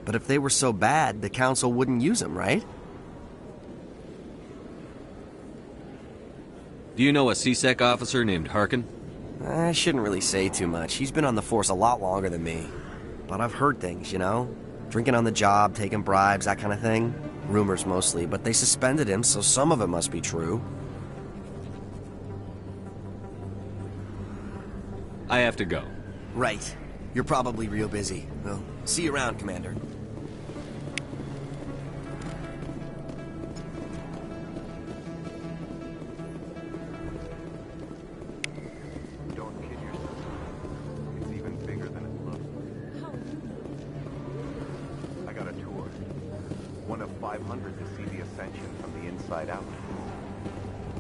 But if they were so bad, the Council wouldn't use them, right? Do you know a C-Sec officer named Harkin? I shouldn't really say too much. He's been on the force a lot longer than me. But I've heard things, you know? Drinking on the job, taking bribes, that kind of thing. Rumors mostly, but they suspended him, so some of it must be true. I have to go. Right. You're probably real busy. Well, see you around, Commander. Don't kid yourself. It's even bigger than it looks. I got a tour. One of 500 to see the Ascension from the inside out.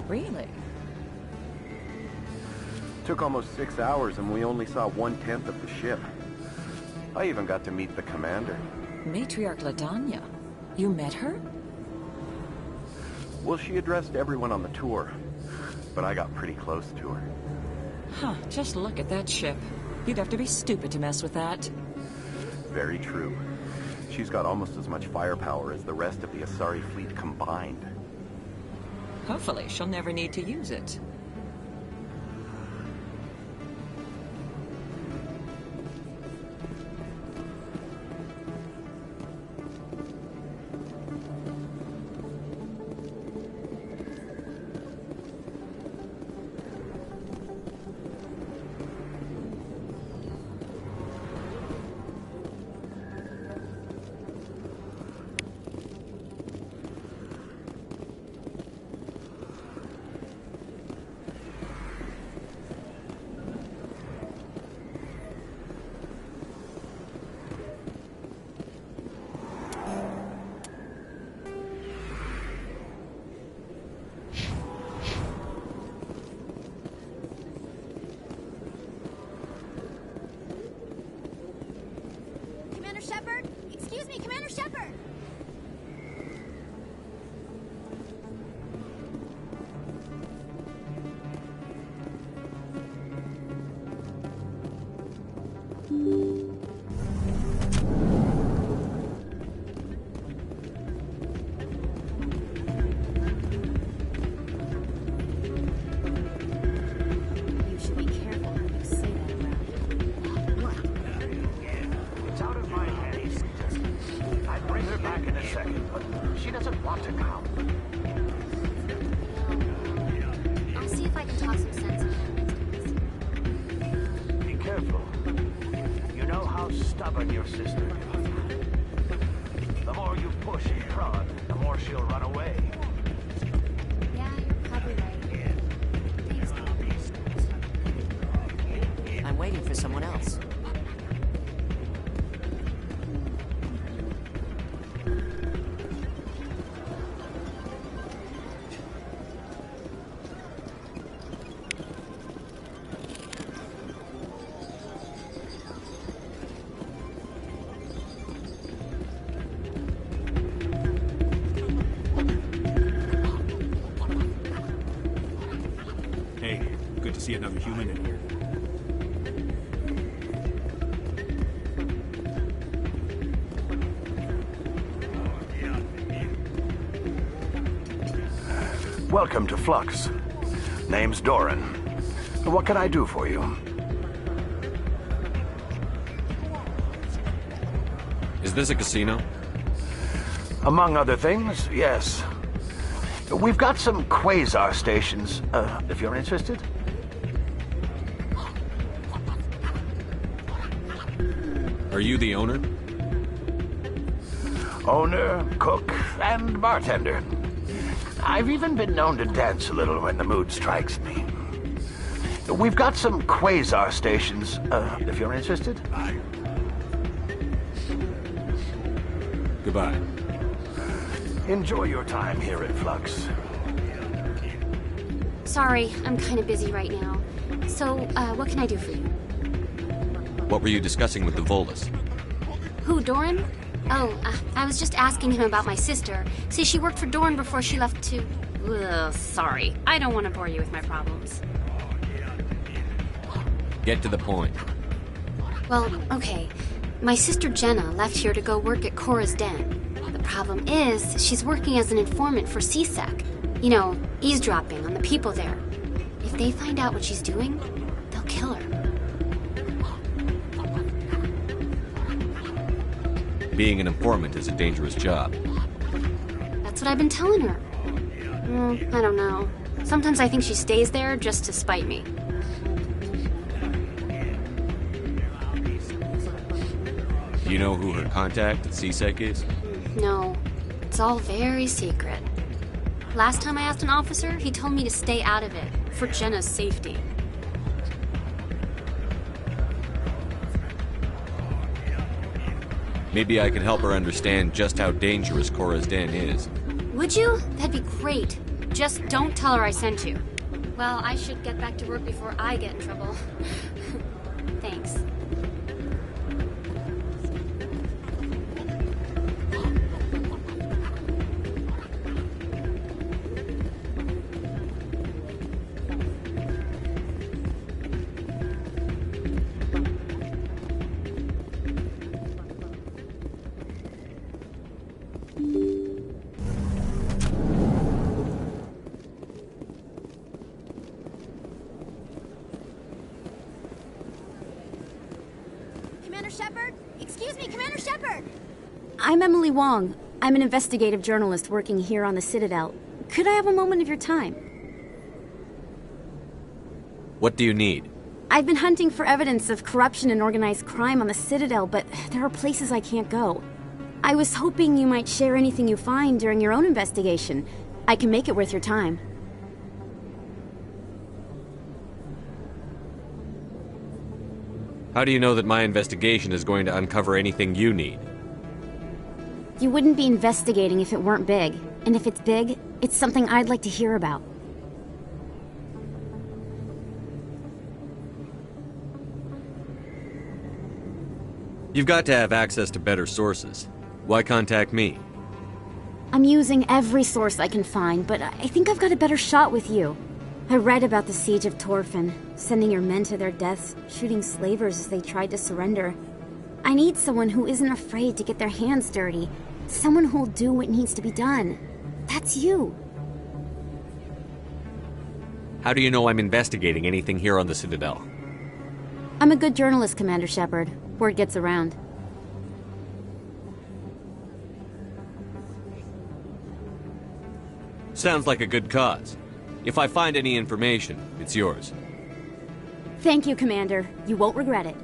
Really? Took almost 6 hours and we only saw 1/10 of the ship. I even got to meet the commander. Matriarch Ladanya. You met her? Well, she addressed everyone on the tour, but I got pretty close to her. Huh, just look at that ship. You'd have to be stupid to mess with that. Very true. She's got almost as much firepower as the rest of the Asari fleet combined. Hopefully, she'll never need to use it. Commander Shepard? Excuse me, Commander Shepard! You should be careful when you say that around. What? It's out of my hands. I'd bring her back in a second, but she doesn't want to come. I'll see if I can talk some sense into her. Be careful. You know how stubborn your sister is. The more you push and prod, the more she'll run away. Yeah, you're probably right. I'm waiting for someone else. Hey, good to see another human in here. Welcome to Flux. Name's Doran. What can I do for you? Is this a casino? Among other things, yes. We've got some quasar stations, if you're interested. Are you the owner? Owner, cook, and bartender. I've even been known to dance a little when the mood strikes me. We've got some quasar stations, if you're interested. Goodbye. Enjoy your time here at Flux. Sorry, I'm kind of busy right now. So, what can I do for you? What were you discussing with the Volus? Who, Doran? Oh, I was just asking him about my sister. See, she worked for Dorn before she left to... Ugh, sorry. I don't want to bore you with my problems. Get to the point. Well, okay. My sister Jenna left here to go work at Cora's Den. The problem is, she's working as an informant for CSEC. You know, eavesdropping on the people there. If they find out what she's doing, they'll kill her. Being an informant is a dangerous job. That's what I've been telling her. I don't know. Sometimes I think she stays there just to spite me. Do you know who her contact at CSEC is? No, it's all very secret. Last time I asked an officer, he told me to stay out of it, for Jenna's safety. Maybe I can help her understand just how dangerous Cora's Den is. Would you? That'd be great. Just don't tell her I sent you. Well, I should get back to work before I get in trouble. Thanks. I'm Emily Wong. I'm an investigative journalist working here on the Citadel. Could I have a moment of your time? What do you need? I've been hunting for evidence of corruption and organized crime on the Citadel, but there are places I can't go. I was hoping you might share anything you find during your own investigation. I can make it worth your time. How do you know that my investigation is going to uncover anything you need? You wouldn't be investigating if it weren't big. And if it's big, it's something I'd like to hear about. You've got to have access to better sources. Why contact me? I'm using every source I can find, but I think I've got a better shot with you. I read about the siege of Torfin, sending your men to their deaths, shooting slavers as they tried to surrender. I need someone who isn't afraid to get their hands dirty. Someone who'll do what needs to be done. That's you. How do you know I'm investigating anything here on the Citadel? I'm a good journalist, Commander Shepard. Word gets around. Sounds like a good cause. If I find any information, it's yours. Thank you, Commander. You won't regret it.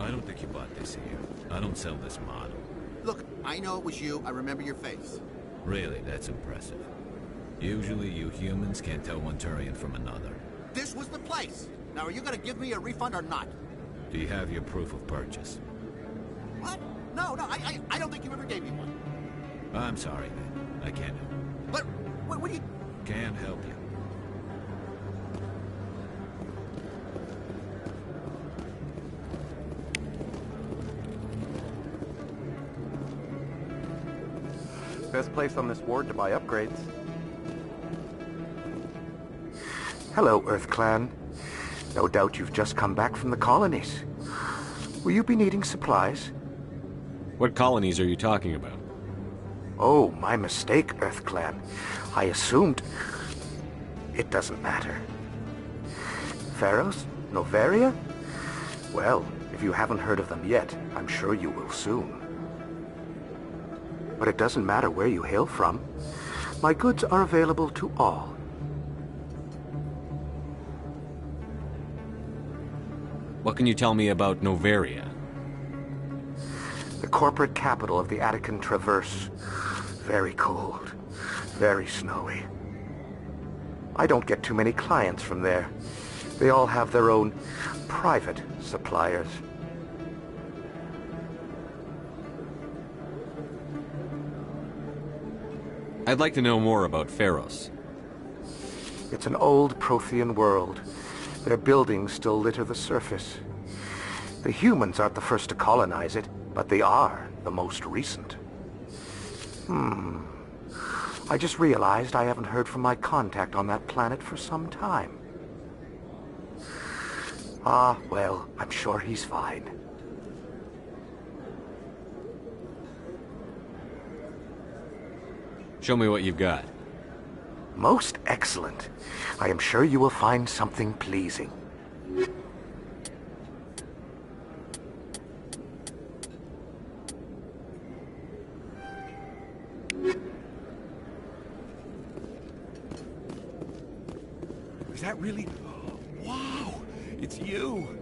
I don't think you bought this here. I don't sell this model. Look, I know it was you. I remember your face. Really, that's impressive. Usually you humans can't tell one Turian from another. This was the place. Now, are you gonna give me a refund or not? Do you have your proof of purchase? What? No, I don't think you ever gave me one. I'm sorry, man. I can't help you. But, what do you... Can't help you. Best place on this ward to buy upgrades. Hello, Earth Clan. No doubt you've just come back from the colonies. Will you be needing supplies? What colonies are you talking about? Oh, my mistake, Earth Clan. I assumed... It doesn't matter. Pharos? Noveria? Well, if you haven't heard of them yet, I'm sure you will soon. But it doesn't matter where you hail from. My goods are available to all. What can you tell me about Noveria? The corporate capital of the Attican Traverse. very cold, very snowy. I don't get too many clients from there. They all have their own private suppliers. I'd like to know more about Pharos. It's an old Prothean world. Their buildings still litter the surface. The humans aren't the first to colonize it, but they are the most recent. I just realized I haven't heard from my contact on that planet for some time. Ah, well, I'm sure he's fine. Show me what you've got. Most excellent. I am sure you will find something pleasing. Is that really... Wow! It's you!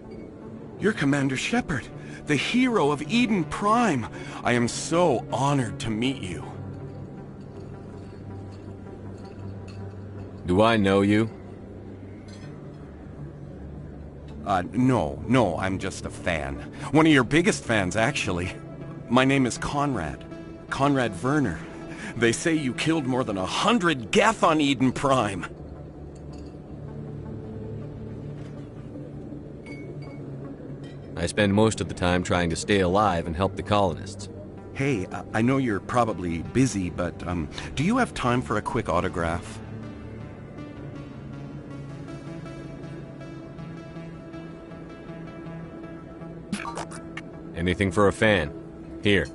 You're Commander Shepard, the hero of Eden Prime. I am so honored to meet you. Do I know you? No, I'm just a fan. One of your biggest fans, actually. My name is Conrad. Conrad Werner. They say you killed more than 100 Geth on Eden Prime. I spend most of the time trying to stay alive and help the colonists. Hey, I know you're probably busy, but do you have time for a quick autograph? Anything for a fan. Here.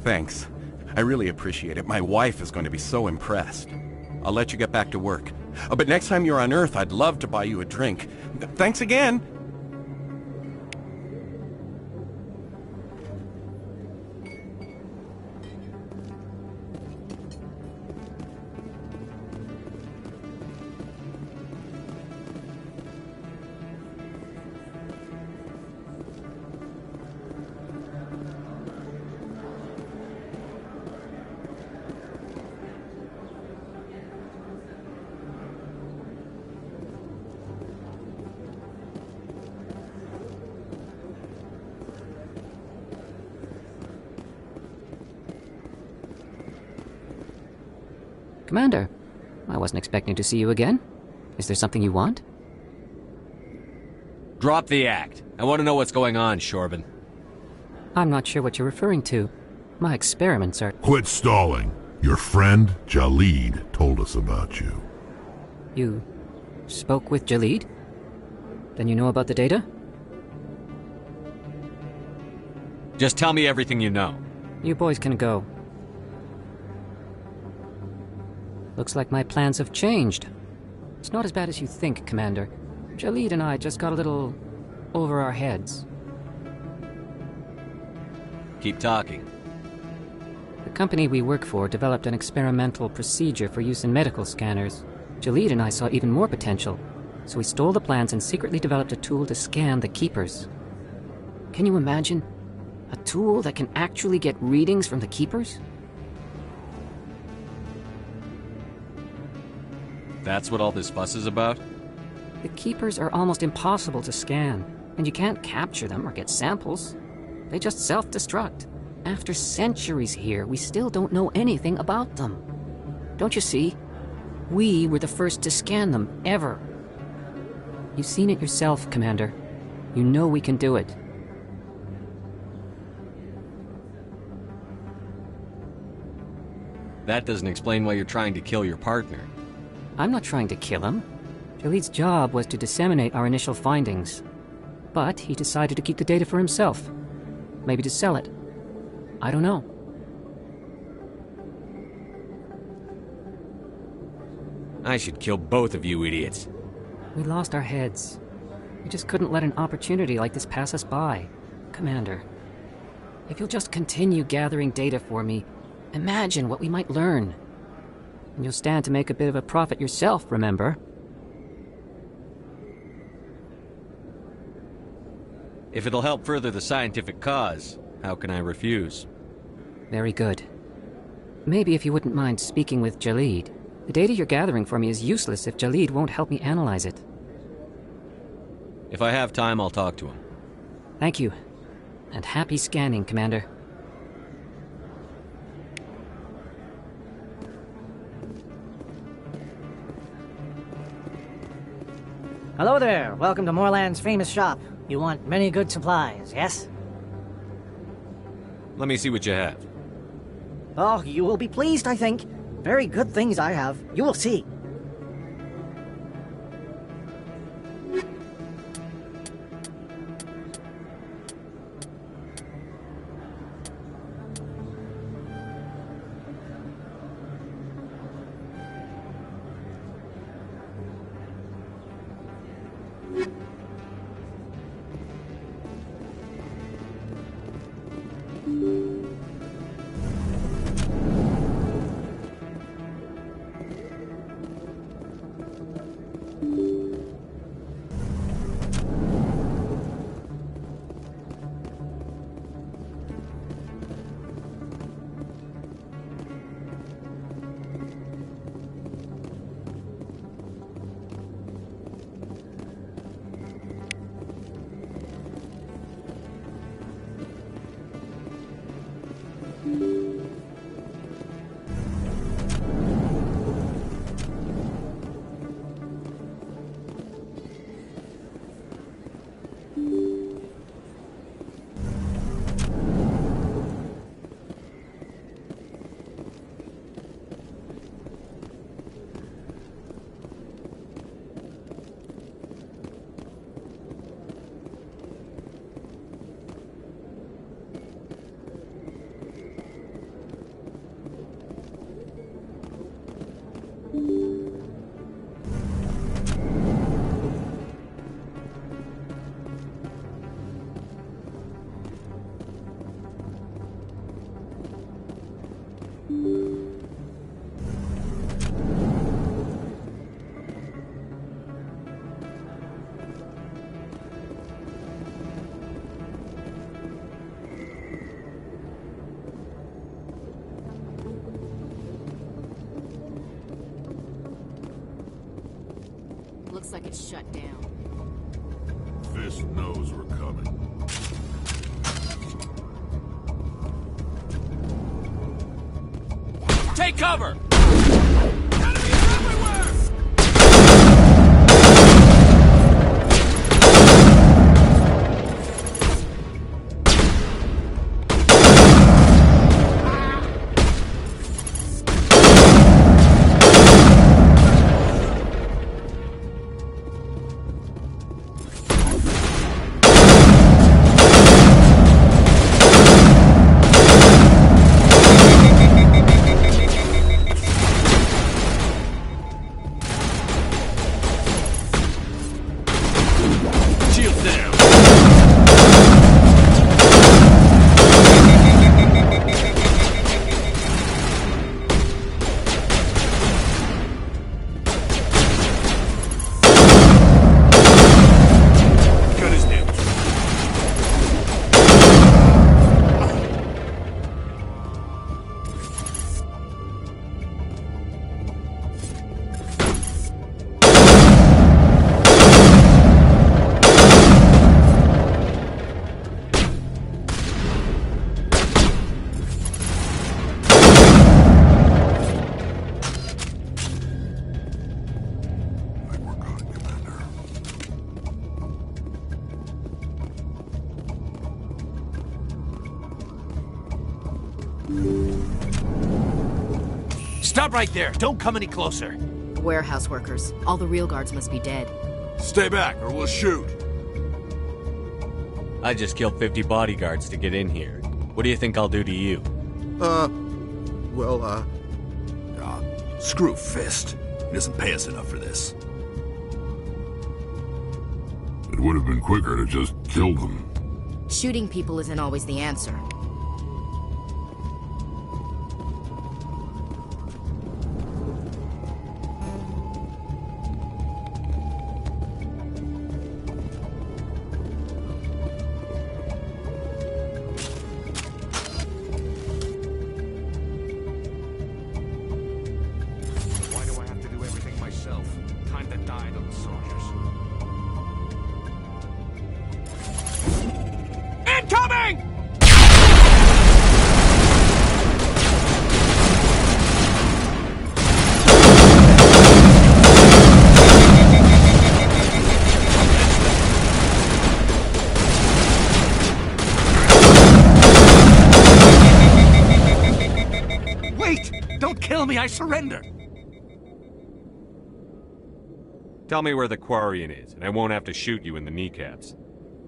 Thanks. I really appreciate it. My wife is going to be so impressed. I'll let you get back to work. But next time you're on Earth, I'd love to buy you a drink. Thanks again! Commander, I wasn't expecting to see you again. Is there something you want? Drop the act. I want to know what's going on, Shorban. I'm not sure what you're referring to. My experiments are... Quit stalling. Your friend, Jalid, told us about you. You spoke with Jalid? Then you know about the data? Just tell me everything you know. You boys can go. Looks like my plans have changed. It's not as bad as you think, Commander. Jalid and I just got a little over our heads. Keep talking. The company we work for developed an experimental procedure for use in medical scanners. Jalid and I saw even more potential, so we stole the plans and secretly developed a tool to scan the Keepers. Can you imagine? A tool that can actually get readings from the Keepers? That's what all this fuss is about? The Keepers are almost impossible to scan, and you can't capture them or get samples. They just self-destruct. After centuries here, we still don't know anything about them. Don't you see? We were the first to scan them, ever. You've seen it yourself, Commander. You know we can do it. That doesn't explain why you're trying to kill your partner. I'm not trying to kill him. Jalid's job was to disseminate our initial findings. But he decided to keep the data for himself. Maybe to sell it. I don't know. I should kill both of you idiots. We lost our heads. We just couldn't let an opportunity like this pass us by. Commander, if you'll just continue gathering data for me, imagine what we might learn. And you'll stand to make a bit of a profit yourself, remember? If it'll help further the scientific cause, how can I refuse? Very good. Maybe if you wouldn't mind speaking with Jalid. The data you're gathering for me is useless if Jalid won't help me analyze it. If I have time, I'll talk to him. Thank you. And happy scanning, Commander. Hello there. Welcome to Moorland's famous shop. You want many good supplies, yes? Let me see what you have. Oh, you will be pleased, I think. Very good things I have. You will see. Looks like it's shut down. Fist knows we're coming. Take cover! Stop right there. Don't come any closer. Warehouse workers. All the real guards must be dead. Stay back or we'll shoot. I just killed 50 bodyguards to get in here. What do you think I'll do to you? Screw Fist. He doesn't pay us enough for this. It would have been quicker to just kill them. Shooting people isn't always the answer. me I surrender. Tell me where the Quarian is, and I won't have to shoot you in the kneecaps.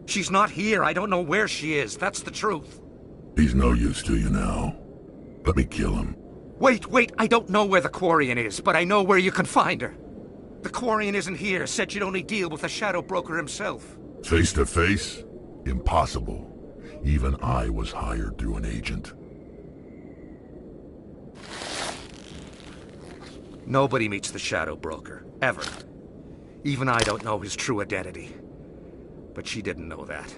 She's not here. I don't know where she is. That's the truth. He's no use to you now. Let me kill him. Wait. I don't know where the Quarian is, but I know where you can find her. The Quarian isn't here. Said she'd only deal with the Shadow Broker himself. Face to face? Impossible. Even I was hired through an agent. Nobody meets the Shadow Broker. Ever. Even I don't know his true identity. But she didn't know that.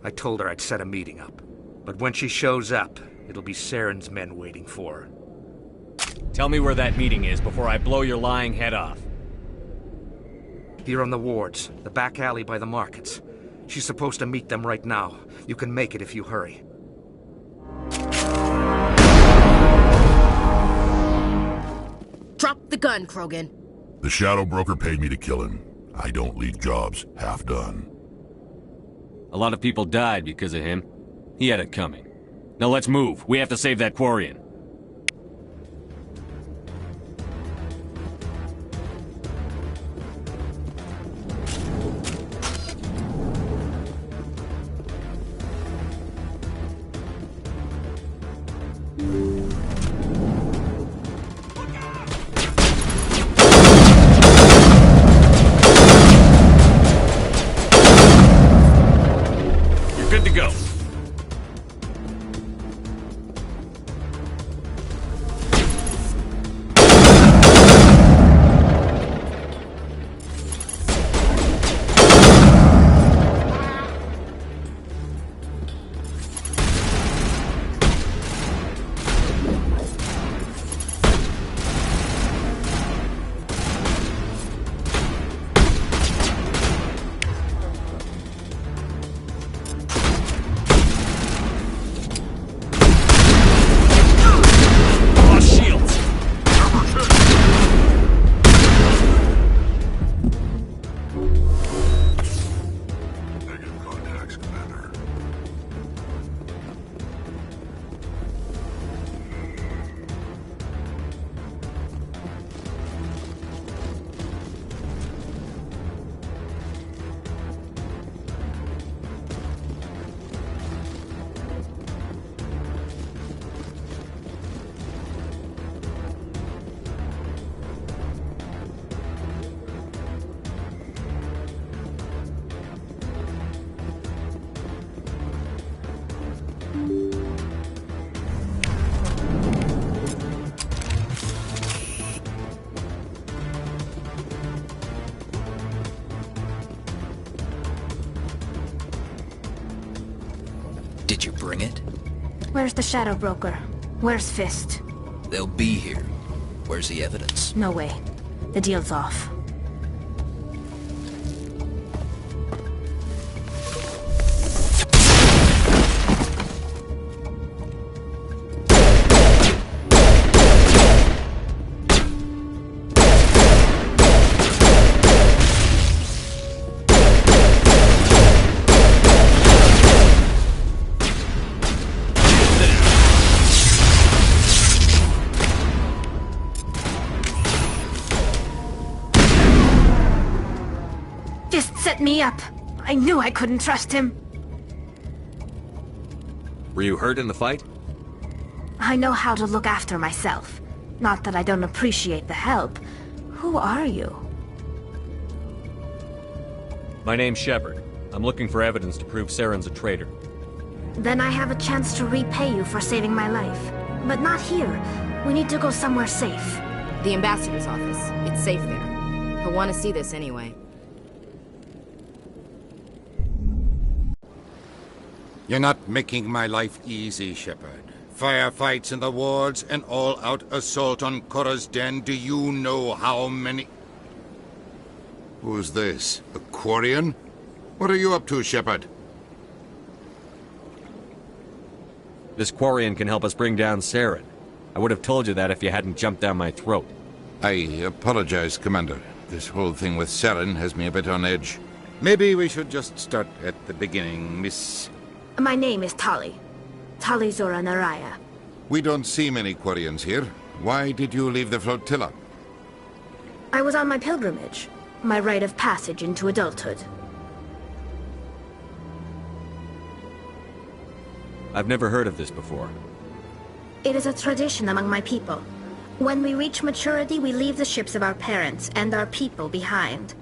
I told her I'd set a meeting up. But when she shows up, it'll be Saren's men waiting for her. Tell me where that meeting is before I blow your lying head off. Here on the wards, the back alley by the markets. She's supposed to meet them right now. You can make it if you hurry. Drop the gun, Krogan. The Shadow Broker paid me to kill him. I don't leave jobs half done. A lot of people died because of him. He had it coming. Now let's move. We have to save that Quarian. Good to go. Did you bring it? Where's the Shadow Broker? Where's Fist? They'll be here. Where's the evidence? No way. The deal's off. Set me up. I knew I couldn't trust him. Were you hurt in the fight? I know how to look after myself. Not that I don't appreciate the help. Who are you? My name's Shepard. I'm looking for evidence to prove Saren's a traitor. Then I have a chance to repay you for saving my life. But not here. We need to go somewhere safe. The ambassador's office. It's safe there. He'll want to see this anyway. You're not making my life easy, Shepard. Firefights in the wards, an all-out assault on Korra's Den. Do you know how many... Who's this? A Quarian? What are you up to, Shepard? This Quarian can help us bring down Saren. I would have told you that if you hadn't jumped down my throat. I apologize, Commander. This whole thing with Saren has me a bit on edge. Maybe we should just start at the beginning, Miss... My name is Tali. Tali Zora Naraya. We don't see many Quarians here. Why did you leave the flotilla? I was on my pilgrimage, my rite of passage into adulthood. I've never heard of this before. It is a tradition among my people. When we reach maturity, we leave the ships of our parents and our people behind.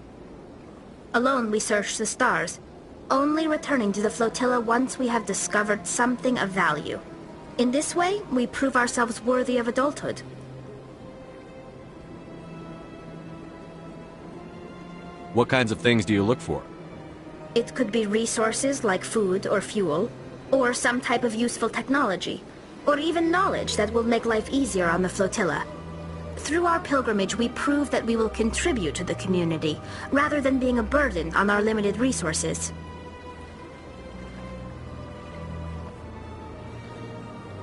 Alone, we search the stars, only returning to the flotilla once we have discovered something of value. In this way, we prove ourselves worthy of adulthood. What kinds of things do you look for? It could be resources like food or fuel, or some type of useful technology, or even knowledge that will make life easier on the flotilla. Through our pilgrimage, we prove that we will contribute to the community, rather than being a burden on our limited resources.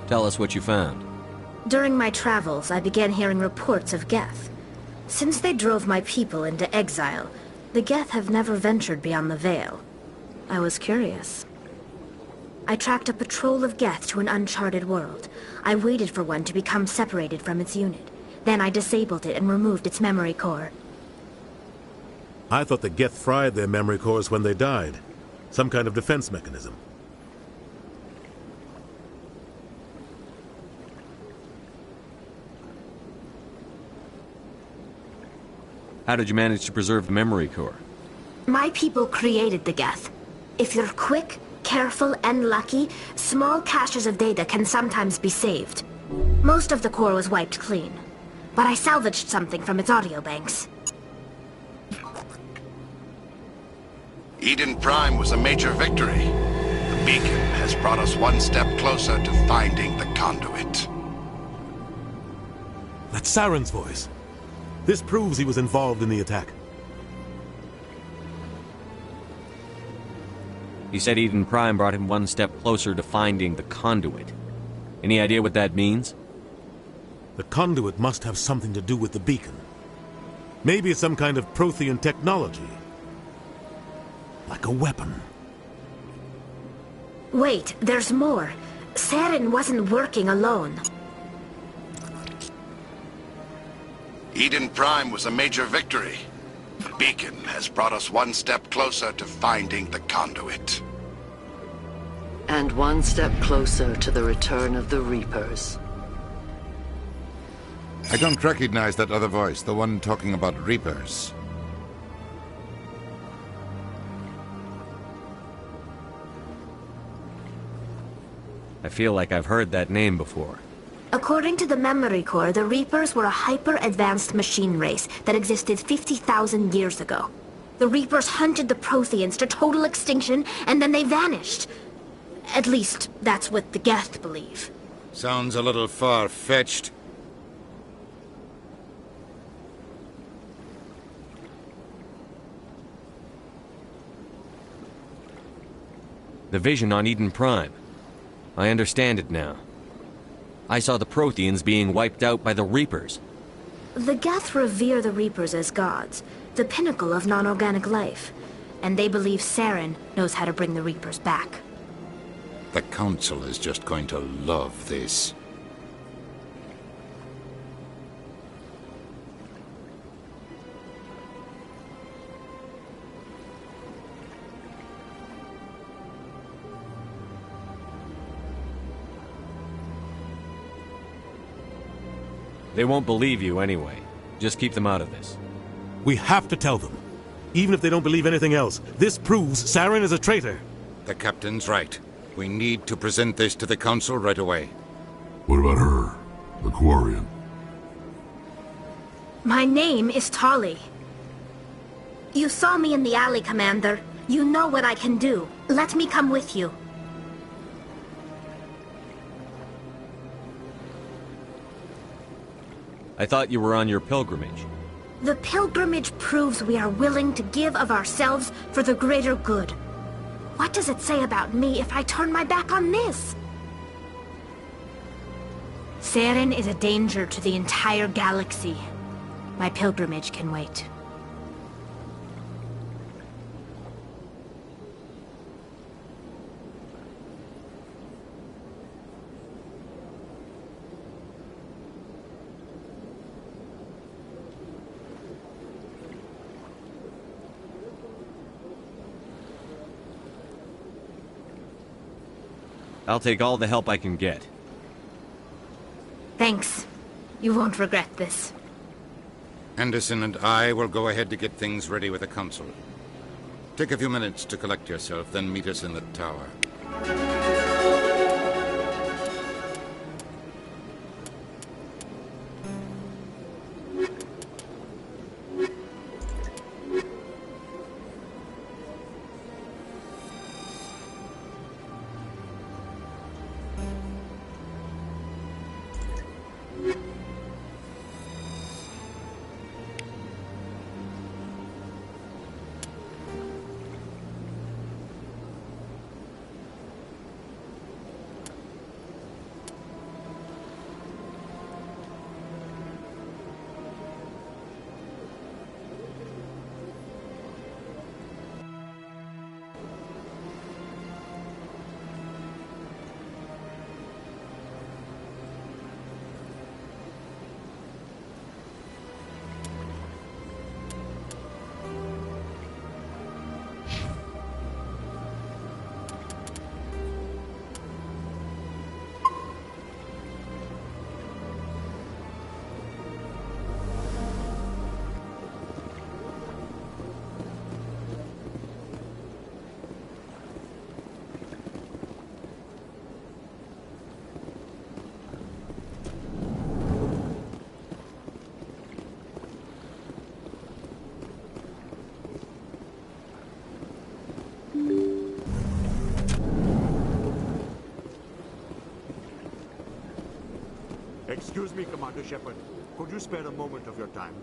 Tell us what you found. During my travels, I began hearing reports of Geth. Since they drove my people into exile, the Geth have never ventured beyond the Veil. I was curious. I tracked a patrol of Geth to an uncharted world. I waited for one to become separated from its unit. Then I disabled it and removed its memory core. I thought the Geth fried their memory cores when they died. Some kind of defense mechanism. How did you manage to preserve the memory core? My people created the Geth. If you're quick, careful, and lucky, small caches of data can sometimes be saved. Most of the core was wiped clean, but I salvaged something from its audio banks. Eden Prime was a major victory. The beacon has brought us one step closer to finding the conduit. That's Saren's voice. This proves he was involved in the attack. He said Eden Prime brought him one step closer to finding the conduit. Any idea what that means? The conduit must have something to do with the beacon. Maybe it's some kind of Prothean technology. Like a weapon. Wait, there's more. Saren wasn't working alone. Eden Prime was a major victory. The beacon has brought us one step closer to finding the conduit. And one step closer to the return of the Reapers. I don't recognize that other voice, the one talking about Reapers. I feel like I've heard that name before. According to the memory core, the Reapers were a hyper-advanced machine race that existed 50,000 years ago. The Reapers hunted the Protheans to total extinction, and then they vanished. At least, that's what the Geth believe. Sounds a little far-fetched. The vision on Eden Prime. I understand it now. I saw the Protheans being wiped out by the Reapers. The Geth revere the Reapers as gods, the pinnacle of non-organic life. And they believe Saren knows how to bring the Reapers back. The Council is just going to love this. They won't believe you anyway. Just keep them out of this. We have to tell them. Even if they don't believe anything else, this proves Saren is a traitor. The captain's right. We need to present this to the Council right away. What about her? The Quarian? My name is Tali. You saw me in the alley, Commander. You know what I can do. Let me come with you. I thought you were on your pilgrimage. The pilgrimage proves we are willing to give of ourselves for the greater good. What does it say about me if I turn my back on this? Saren is a danger to the entire galaxy. My pilgrimage can wait. I'll take all the help I can get. Thanks. You won't regret this. Anderson and I will go ahead to get things ready with the council. Take a few minutes to collect yourself, then meet us in the tower. Excuse me, Commander Shepard. Could you spare a moment of your time?